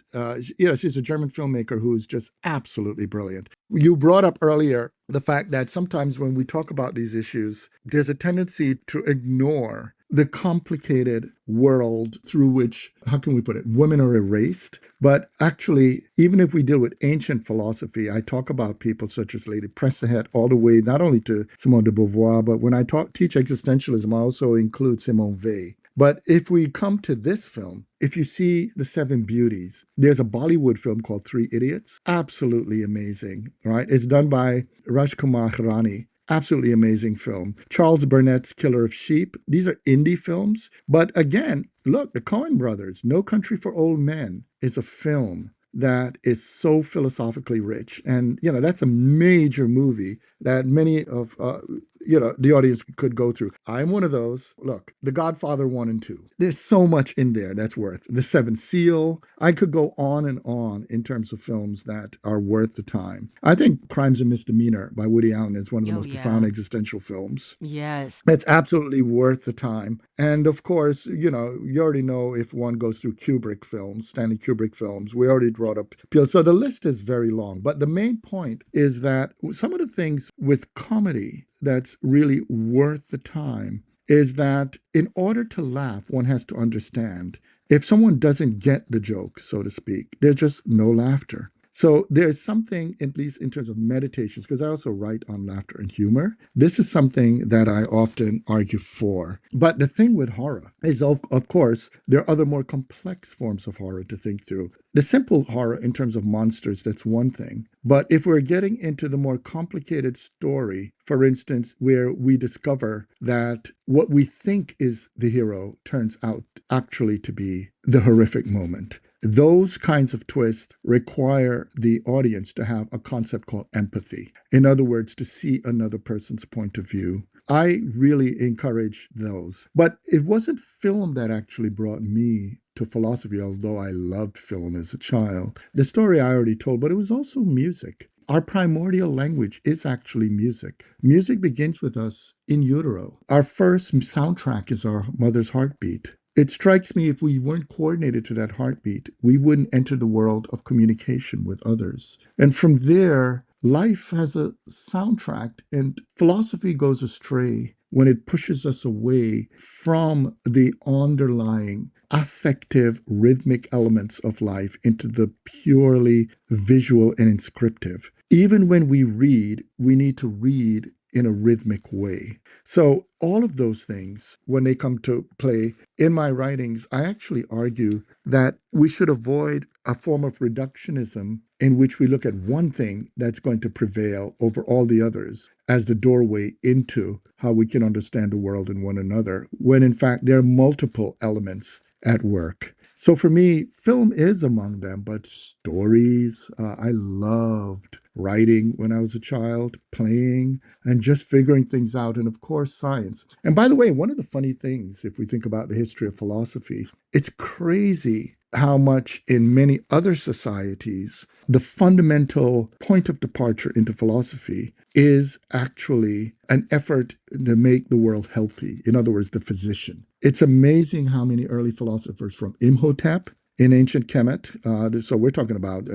she's a German filmmaker who is just absolutely brilliant. You brought up earlier the fact that sometimes when we talk about these issues, there's a tendency to ignore the complicated world through which, how can we put it, women are erased. But actually, even if we deal with ancient philosophy, I talk about people such as Lady Pressahet all the way, not only to Simone de Beauvoir, but when I teach existentialism, I also include Simone Weil. But if we come to this film, if you see The Seven Beauties, there's a Bollywood film called Three Idiots. Absolutely amazing, right? It's done by Rajkumar Hirani. Absolutely amazing film. Charles Burnett's Killer of Sheep. These are indie films. But again, look, the Coen brothers, No Country for Old Men is a film that is so philosophically rich. And, that's a major movie that many of, the audience could go through. I'm one of those. Look, The Godfather 1 and 2. There's so much in there that's worth. The Seventh Seal. I could go on and on in terms of films that are worth the time. I think Crimes and Misdemeanor by Woody Allen is one of the most profound existential films. Yes. It's absolutely worth the time. And of course, you already know if one goes through Kubrick films, Stanley Kubrick films, we already brought up Peele. So the list is very long. But the main point is that some of the things with comedy that's really worth the time is that in order to laugh, one has to understand. If someone doesn't get the joke, so to speak, there's just no laughter. So there's something, at least in terms of meditations, because I also write on laughter and humor. This is something that I often argue for. But the thing with horror is, of course, there are other more complex forms of horror to think through. The simple horror in terms of monsters, that's one thing. But if we're getting into the more complicated story, for instance, where we discover that what we think is the hero turns out actually to be the horrific moment, those kinds of twists require the audience to have a concept called empathy. In other words, to see another person's point of view. I really encourage those. But it wasn't film that actually brought me to philosophy, although I loved film as a child. The story I already told, but it was also music. Our primordial language is actually music. Music begins with us in utero. Our first soundtrack is our mother's heartbeat. It strikes me if we weren't coordinated to that heartbeat, we wouldn't enter the world of communication with others. And from there, life has a soundtrack, and philosophy goes astray when it pushes us away from the underlying affective, rhythmic elements of life into the purely visual and inscriptive. Even when we read, we need to read in a rhythmic way. So all of those things, when they come to play in my writings, I actually argue that we should avoid a form of reductionism in which we look at one thing that's going to prevail over all the others as the doorway into how we can understand the world and one another, when in fact there are multiple elements at work. So for me, film is among them, but stories, I loved writing when I was a child, playing, and just figuring things out. And of course, science. And by the way, one of the funny things, if we think about the history of philosophy, it's crazy how much in many other societies, the fundamental point of departure into philosophy is actually an effort to make the world healthy. In other words, the physician. It's amazing how many early philosophers from Imhotep in ancient Kemet, so we're talking about,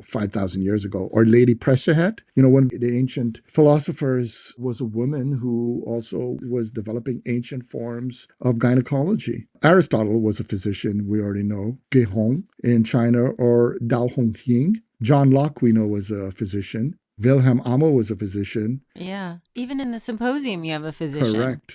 5,000 years ago, or Lady Preshahet, one of the ancient philosophers was a woman who also was developing ancient forms of gynecology. Aristotle was a physician, we already know, Ge Hong in China, or Dao Hongqing. John Locke, we know, was a physician. Wilhelm Amo was a physician. Yeah. Even in the symposium, you have a physician. Correct.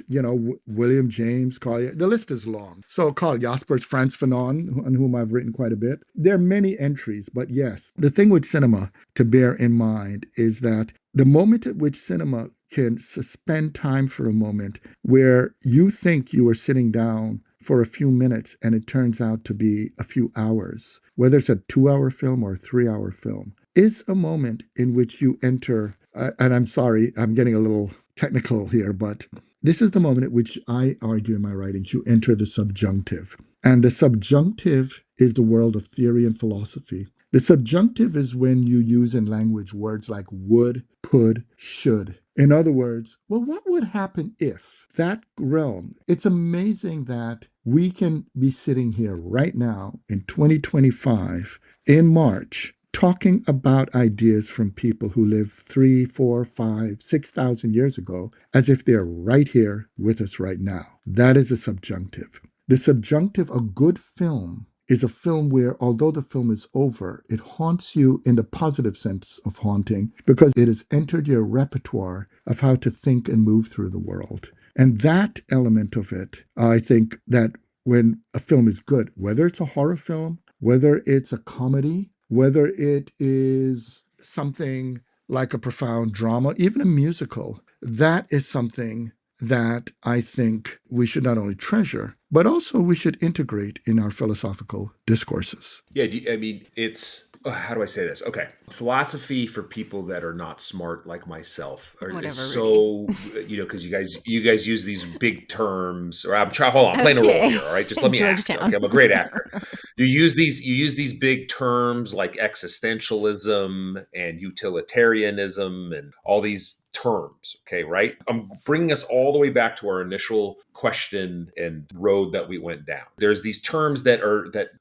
William James, the list is long. So Carl Jaspers, Frantz Fanon, on whom I've written quite a bit. There are many entries, but yes, the thing with cinema to bear in mind is that the moment at which cinema can suspend time for a moment where you think you are sitting down for a few minutes and it turns out to be a few hours, whether it's a 2-hour film or a 3-hour film, is a moment in which you enter, and I'm sorry, I'm getting a little technical here, but this is the moment at which I argue in my writings, you enter the subjunctive. And the subjunctive is the world of theory and philosophy. The subjunctive is when you use in language words like would, could, should. In other words, well, what would happen if that realm? It's amazing that we can be sitting here right now in 2025 in March talking about ideas from people who lived 3, 4, 5, 6,000 years ago as if they're right here with us right now. That is a subjunctive. The subjunctive, a good film, is a film where, although the film is over, it haunts you in the positive sense of haunting because it has entered your repertoire of how to think and move through the world. And that element of it, I think that when a film is good, whether it's a horror film, whether it's a comedy, whether it is something like a profound drama, even a musical, that is something that I think we should not only treasure, but also we should integrate in our philosophical discourses. Yeah, it's how do I say this? Okay, philosophy for people that are not smart like myself is so because you guys use these big terms. Or hold on, I'm playing a role here. All right, just let me act. Okay, I'm a great actor. You use these big terms like existentialism and utilitarianism and all these terms. Okay, right? I'm bringing us all the way back to our initial question and road that we went down. There's these terms that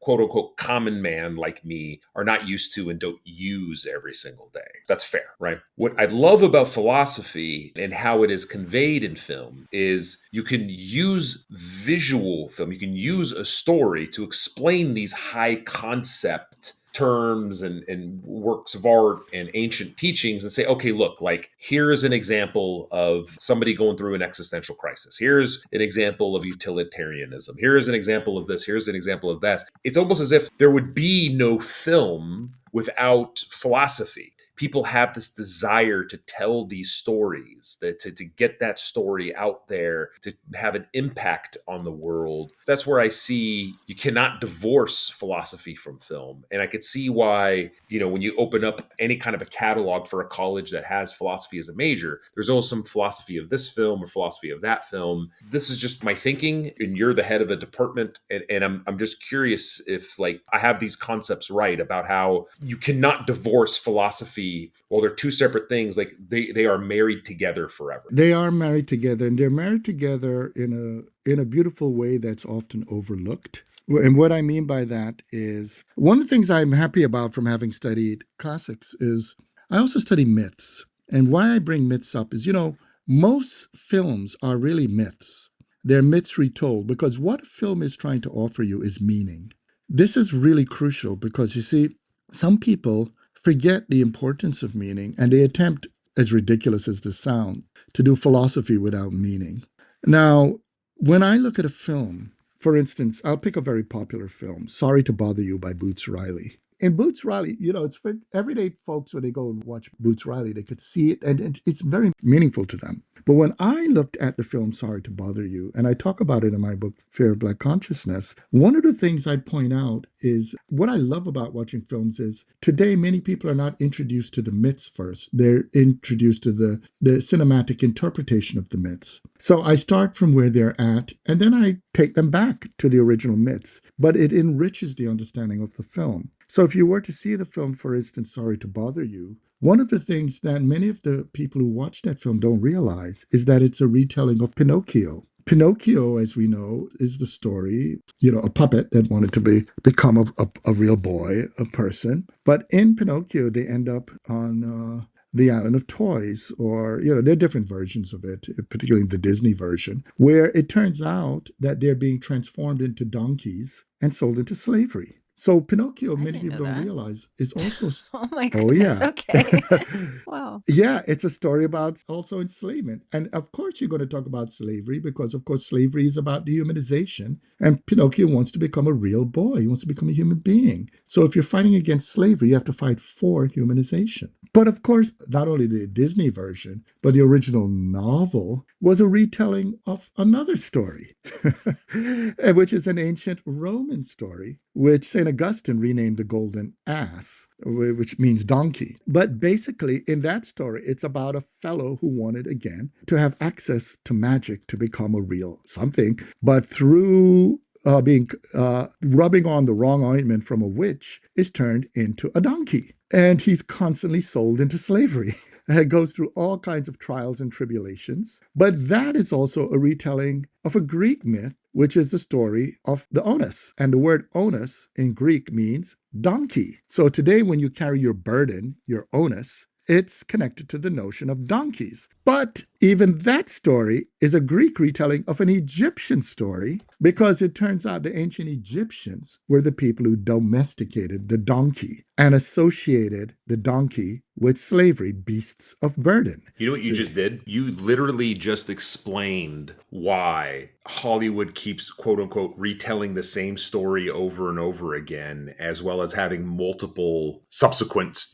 quote unquote common man like me are not used to and don't use every single day. That's fair, right? What I love about philosophy and how it is conveyed in film is you can use visual film, you can use a story to explain these high concept terms and works of art and ancient teachings and say, okay, look, like here's an example of somebody going through an existential crisis. Here's an example of utilitarianism. Here's an example of this. Here's an example of that. It's almost as if there would be no film without philosophy. People have this desire to tell these stories, to get that story out there, to have an impact on the world. That's where I see you cannot divorce philosophy from film. And I could see why, when you open up any kind of a catalog for a college that has philosophy as a major, there's always some philosophy of this film or philosophy of that film. This is just my thinking, and you're the head of a department. And I'm just curious if like I have these concepts right about how you cannot divorce philosophy. Well, they're two separate things. Like they are married together forever. They are married together, and they're married together in a beautiful way that's often overlooked. And what I mean by that is one of the things I'm happy about from having studied classics is I also study myths. And why I bring myths up is, most films are really myths. They're myths retold because what a film is trying to offer you is meaning. This is really crucial because you see, some people forget the importance of meaning and they attempt, as ridiculous as this sounds, to do philosophy without meaning. Now, when I look at a film, for instance, I'll pick a very popular film, Sorry to Bother You by Boots Riley. in Boots Riley, it's for everyday folks when they go and watch Boots Riley, they could see it and it's very meaningful to them. But when I looked at the film Sorry to Bother You, and I talk about it in my book, Fear of Black Consciousness, one of the things I point out is what I love about watching films is today many people are not introduced to the myths first. They're introduced to the cinematic interpretation of the myths. So I start from where they're at, and then I take them back to the original myths. But it enriches the understanding of the film. So if you were to see the film, for instance, Sorry to Bother You, one of the things that many of the people who watch that film don't realize is that it's a retelling of Pinocchio. Pinocchio, as we know, is the story, a puppet that wanted to become a real boy, a person. But in Pinocchio, they end up on the Island of Toys, or, there are different versions of it, particularly the Disney version, where it turns out that they're being transformed into donkeys and sold into slavery. So Pinocchio, many people don't realize, is also... Oh my goodness, okay. Wow. Yeah, it's a story about also enslavement. And of course, you're going to talk about slavery because, of course, slavery is about dehumanization. And Pinocchio wants to become a real boy. He wants to become a human being. So if you're fighting against slavery, you have to fight for humanization. But of course, not only the Disney version, but the original novel was a retelling of another story, which is an ancient Roman story, which St. Augustine renamed the Golden Ass, which means donkey. But basically, in that story, it's about a fellow who wanted, again, to have access to magic to become a real something, but through rubbing on the wrong ointment from a witch, is turned into a donkey. And he's constantly sold into slavery. It goes through all kinds of trials and tribulations. But that is also a retelling of a Greek myth, which is the story of the onus. And the word onus in Greek means donkey. So today, when you carry your burden, your onus, it's connected to the notion of donkeys. But even that story is a Greek retelling of an Egyptian story, because it turns out the ancient Egyptians were the people who domesticated the donkey and associated the donkey with slavery, beasts of burden. You know what you just did? You literally just explained why Hollywood keeps, quote unquote, retelling the same story over and over again, as well as having multiple subsequent,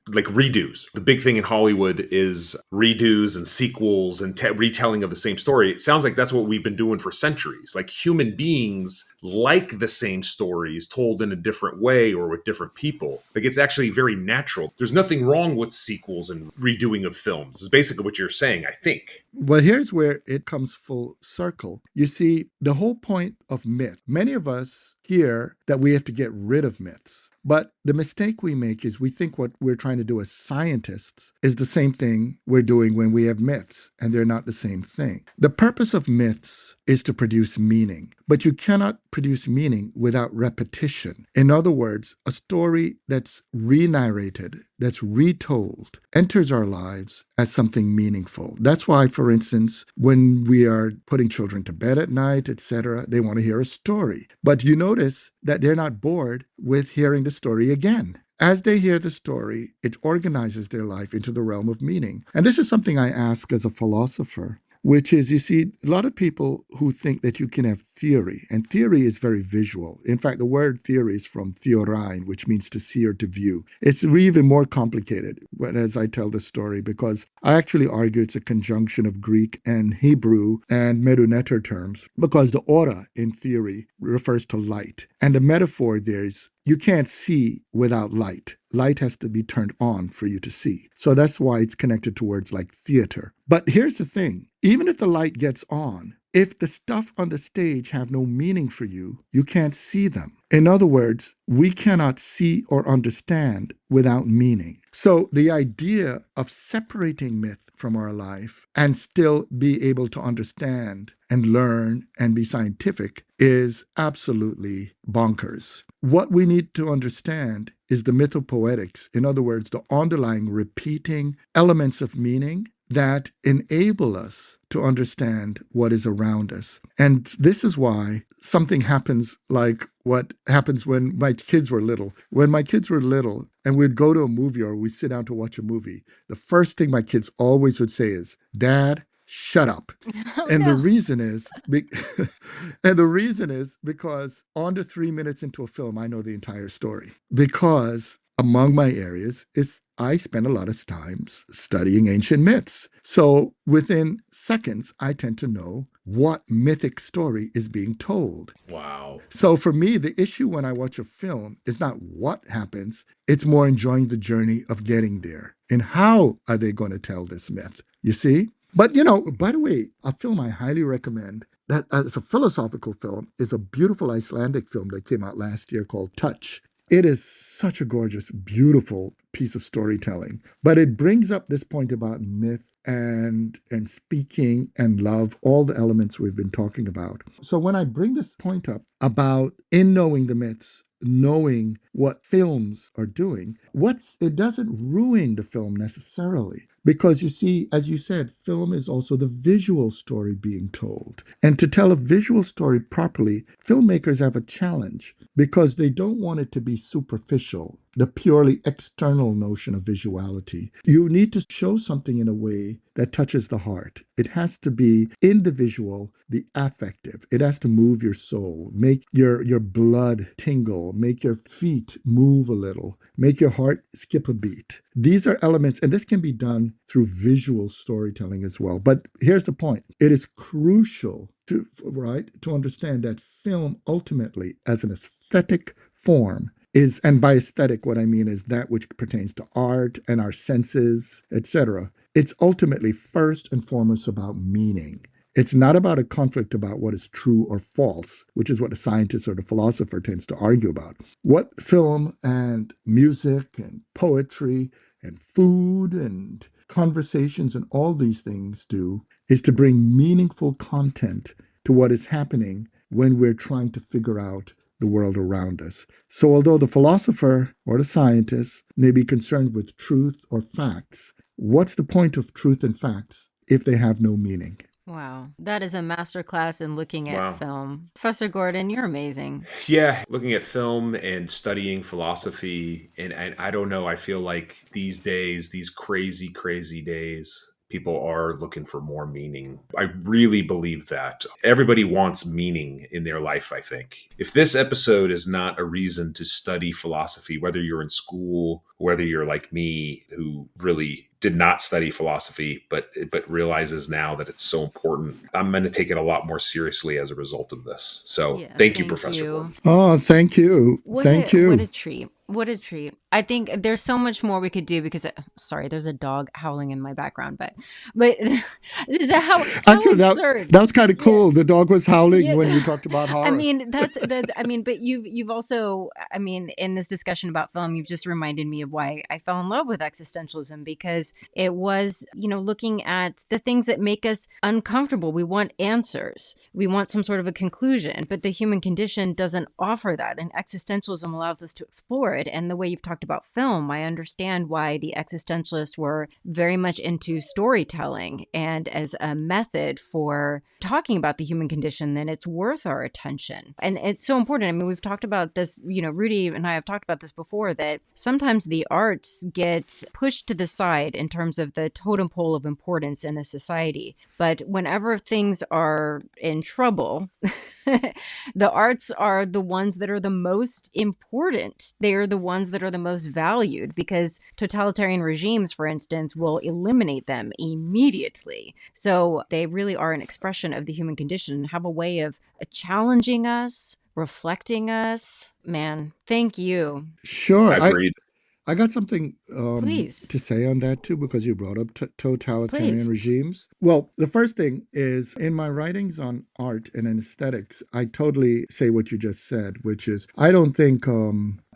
like redos. The big thing in Hollywood is redos and sequels and retelling of the same story. It sounds like that's what we've been doing for centuries. Like, human beings like the same stories told in a different way or with different people. Like, it's actually very natural. There's nothing wrong with sequels and redoing of films, is basically what you're saying, I think. Well, here's where it comes full circle. You see, the whole point of myth, many of us hear that we have to get rid of myths. But the mistake we make is we think what we're trying to do as scientists is the same thing we're doing when we have myths, and they're not the same thing. The purpose of myths is to produce meaning, but you cannot produce meaning without repetition. In other words, a story that's re-narrated, that's retold, enters our lives as something meaningful. That's why, for instance, when we are putting children to bed at night, etc., they want to hear a story. But you notice that they're not bored with hearing the story again. As they hear the story, it organizes their life into the realm of meaning. And this is something I ask as a philosopher, which is, you see, a lot of people who think that you can have theory, and theory is very visual. In fact, the word theory is from theorein, which means to see or to view. It's even more complicated as I tell the story, because I actually argue it's a conjunction of Greek and Hebrew and Meduneter terms, because the aura in theory refers to light. And the metaphor there is you can't see without light. Light has to be turned on for you to see. So that's why it's connected to words like theater. But here's the thing. Even if the light gets on, if the stuff on the stage have no meaning for you, you can't see them. In other words, we cannot see or understand without meaning. So the idea of separating myth from our life and still be able to understand and learn and be scientific is absolutely bonkers. What we need to understand is the mythopoetics. In other words, the underlying repeating elements of meaning that enable us to understand what is around us. And this is why something happens like what happens when my kids were little. When my kids were little and we'd go to a movie or we sit down to watch a movie, the first thing my kids always would say is, "Dad, shut up. Oh And the no. reason is, and the reason is because under 3 minutes into a film, I know the entire story. Because among my areas is I spend a lot of time studying ancient myths. So within seconds, I tend to know what mythic story is being told. Wow. So for me, the issue when I watch a film is not what happens, it's more enjoying the journey of getting there. And how are they going to tell this myth? You see? But, by the way, a film I highly recommend that as a philosophical film is a beautiful Icelandic film that came out last year called Touch. It is such a gorgeous, beautiful piece of storytelling. But it brings up this point about myth and speaking and love, all the elements we've been talking about. So when I bring this point up about in knowing the myths, knowing what films are doing, it doesn't ruin the film necessarily. Because you see, as you said, film is also the visual story being told. And to tell a visual story properly, filmmakers have a challenge because they don't want it to be superficial, the purely external notion of visuality. You need to show something in a way that touches the heart. It has to be in the visual, the affective. It has to move your soul, make your blood tingle, make your feet move a little, make your heart skip a beat. These are elements, and this can be done through visual storytelling as well. But here's the point. It is crucial to understand that film ultimately, as an aesthetic form, and by aesthetic, what I mean is that which pertains to art and our senses, etc. It's ultimately first and foremost about meaning. It's not about a conflict about what is true or false, which is what the scientist or the philosopher tends to argue about. What film and music and poetry and food and conversations and all these things do is to bring meaningful content to what is happening when we're trying to figure out the world around us. So although the philosopher or the scientist may be concerned with truth or facts, what's the point of truth and facts if they have no meaning? Wow, that is a masterclass in looking at Wow. film. Professor Gordon, you're amazing. Yeah, looking at film and studying philosophy, and I don't know, I feel like these days, these crazy, crazy days, people are looking for more meaning. I really believe that. Everybody wants meaning in their life, I think. If this episode is not a reason to study philosophy, whether you're in school, whether you're like me, who really did not study philosophy, but realizes now that it's so important, I'm going to take it a lot more seriously as a result of this. So Yeah, thank you, thank Professor you. Gordon. Oh, thank you. Thank What a you. treat. What a treat. I think there's so much more we could do because sorry, there's a dog howling in my background, but is that how Actually, absurd. that was kind of cool. Yes. The dog was howling when we Yeah. talked about I horror. mean, that's I mean, but you've also, I mean, in this discussion about film, you've just reminded me of why I fell in love with existentialism, because it was, looking at the things that make us uncomfortable. We want answers. We want some sort of a conclusion, but the human condition doesn't offer that. And existentialism allows us to explore it. And the way you've talked about film, I understand why the existentialists were very much into storytelling and as a method for talking about the human condition, then it's worth our attention. And it's so important. I mean, we've talked about this, Rudy and I have talked about this before, that sometimes the arts get pushed to the side in terms of the totem pole of importance in a society. But whenever things are in trouble, the arts are the ones that are the most important. They are the ones that are the most valued, because totalitarian regimes, for instance, will eliminate them immediately. So they really are an expression of the human condition and have a way of challenging us, reflecting us. Man, thank you. Sure. Agreed. I got something Please, to say on that too, because you brought up totalitarian please. regimes. Well, the first thing is in my writings on art and in aesthetics, I totally say what you just said, which is I don't think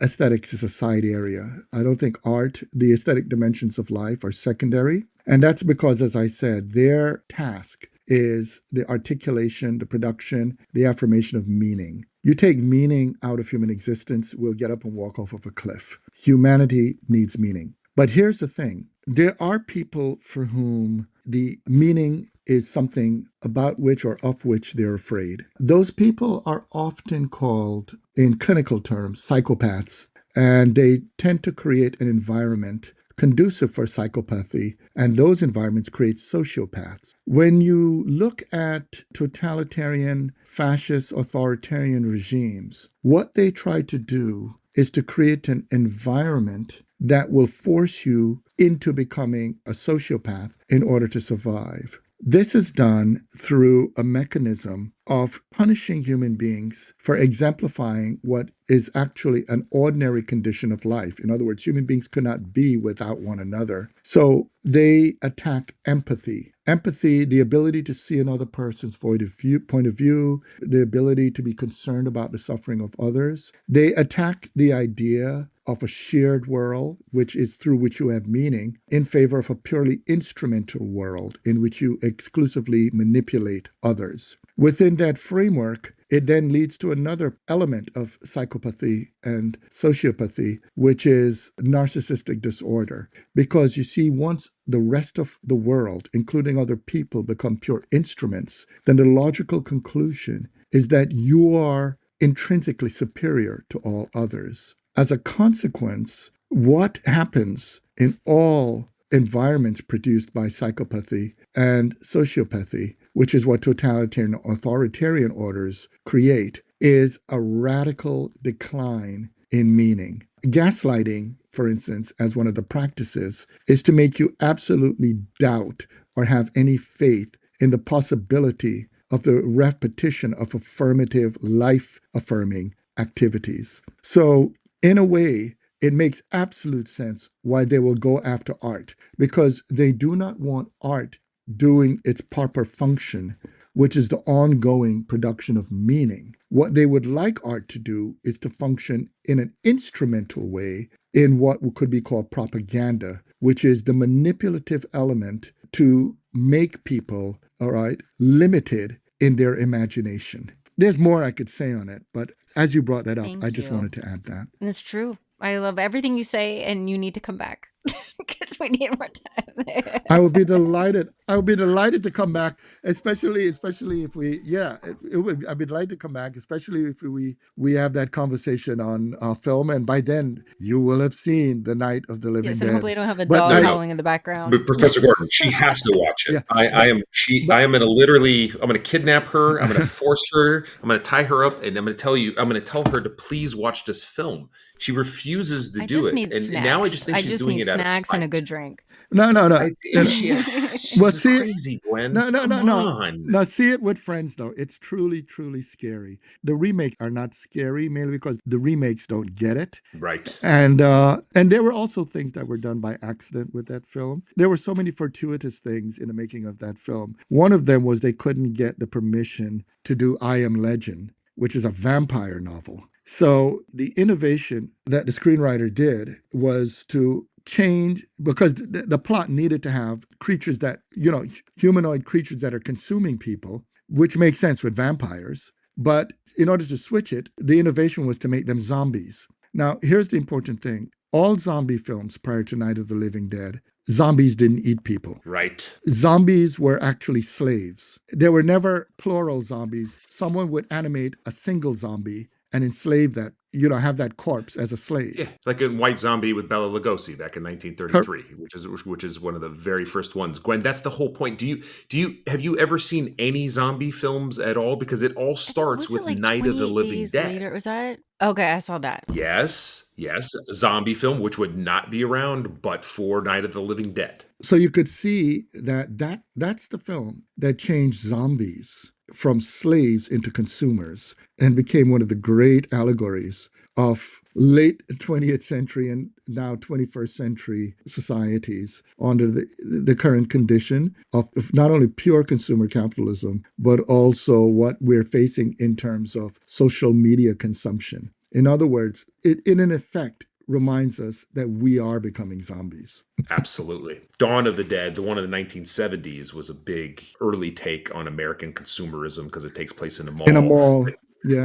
aesthetics is a side area. I don't think art, the aesthetic dimensions of life, are secondary. And that's because, as I said, their task is the articulation, the production, the affirmation of meaning. You take meaning out of human existence, we'll get up and walk off of a cliff. Humanity needs meaning. But here's the thing. There are people for whom the meaning is something about which or of which they're afraid. Those people are often called, in clinical terms, psychopaths, and they tend to create an environment conducive for psychopathy, and those environments create sociopaths. When you look at totalitarian, fascist, authoritarian regimes, what they try to do is to create an environment that will force you into becoming a sociopath in order to survive. This is done through a mechanism of punishing human beings for exemplifying what is actually an ordinary condition of life. In other words, human beings could not be without one another. So they attack empathy. Empathy, the ability to see another person's point of view, the ability to be concerned about the suffering of others. They attack the idea of a shared world, which is through which you have meaning, in favor of a purely instrumental world in which you exclusively manipulate others. Within that framework, it then leads to another element of psychopathy and sociopathy, which is narcissistic disorder. Because you see, once the rest of the world, including other people, become pure instruments, then the logical conclusion is that you are intrinsically superior to all others. As a consequence, what happens in all environments produced by psychopathy and sociopathy, which is what totalitarian authoritarian orders create, is a radical decline in meaning. Gaslighting, for instance, as one of the practices, is to make you absolutely doubt or have any faith in the possibility of the repetition of affirmative, life-affirming activities. So, in a way, it makes absolute sense why they will go after art, because they do not want art doing its proper function, which is the ongoing production of meaning. What they would like art to do is to function in an instrumental way in what could be called propaganda, which is the manipulative element to make people, all right, limited in their imagination. There's more I could say on it, but as you brought that up, I just wanted to add that. And it's true. I love everything you say, and you need to come back because we need more time. I would be delighted. I would be delighted to come back, especially if we, I'd be delighted to come back, especially if we have that conversation on film, and by then you will have seen The Night of the Living Yes, Dead. and hopefully I don't have a dog howling in the background. But Professor Gordon, she has to watch it. Yeah, I am going to kidnap her. I'm going to force her. I'm going to tie her up, and I'm going to tell her to please watch this film. She refuses to do it, and now I just think she's doing it out of snacks spite. and a good drink. No. She's crazy, Gwen. No. Come on. Now, see it with friends, though. It's truly, truly scary. The remakes are not scary, mainly because the remakes don't get it. Right. And there were also things that were done by accident with that film. There were so many fortuitous things in the making of that film. One of them was they couldn't get the permission to do I Am Legend, which is a vampire novel. So the innovation that the screenwriter did was to change, because the plot needed to have creatures that, humanoid creatures that are consuming people, which makes sense with vampires. But in order to switch it, the innovation was to make them zombies. Now, here's the important thing. All zombie films prior to Night of the Living Dead, zombies didn't eat people. Right. Zombies were actually slaves. There were never plural zombies. Someone would animate a single zombie and enslave that, have that corpse as a slave. Yeah, like in White Zombie with Bela Lugosi back in 1933, which is one of the very first ones. Gwen, that's the whole point. Have you ever seen any zombie films at all? Because it all starts with Night of the Living Dead. Later, was that? Okay, I saw that. Yes, a zombie film which would not be around but for Night of the Living Dead. So you could see that's the film that changed zombies from slaves into consumers and became one of the great allegories of late 20th century and now 21st century societies under the current condition of not only pure consumer capitalism, but also what we're facing in terms of social media consumption. In other words, it in effect reminds us that we are becoming zombies. Absolutely. Dawn of the Dead, the one of the 1970s, was a big early take on American consumerism because it takes place in a mall. In a mall. Yeah.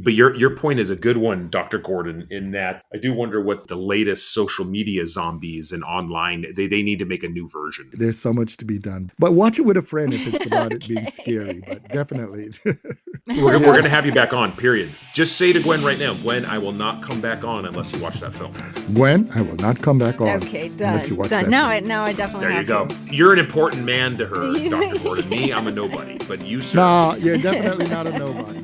But your point is a good one, Dr. Gordon, in that I do wonder what the latest social media zombies and online, they need to make a new version. There's so much to be done. But watch it with a friend if it's about it being scary, but definitely. We're going to have you back on, period. Just say to Gwen right now, Gwen, I will not come back on unless you watch that film. Gwen, I will not come back on. Okay, unless you done. watch Done. that Now film. I definitely There you have go. to. You're an important man to her, Dr. Gordon. Me, I'm a nobody. But you, sir. No, you're definitely not a nobody.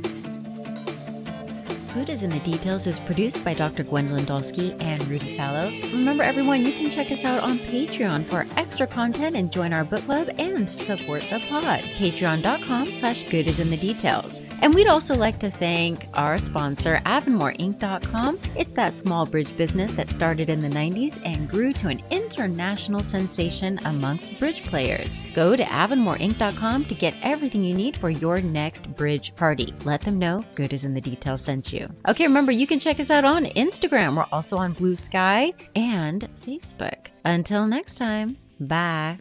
Good is in the Details is produced by Dr. Gwendolyn Dolske and Rudy Salo. Remember, everyone, you can check us out on Patreon for extra content and join our book club and support the pod. Patreon.com/Good is in the Details. And we'd also like to thank our sponsor, AvonmoreInc.com. It's that small bridge business that started in the 90s and grew to an international sensation amongst bridge players. Go to AvonmoreInc.com to get everything you need for your next bridge party. Let them know Good is in the Details sent you. Okay, remember, you can check us out on Instagram. We're also on Blue Sky and Facebook. Until next time, bye.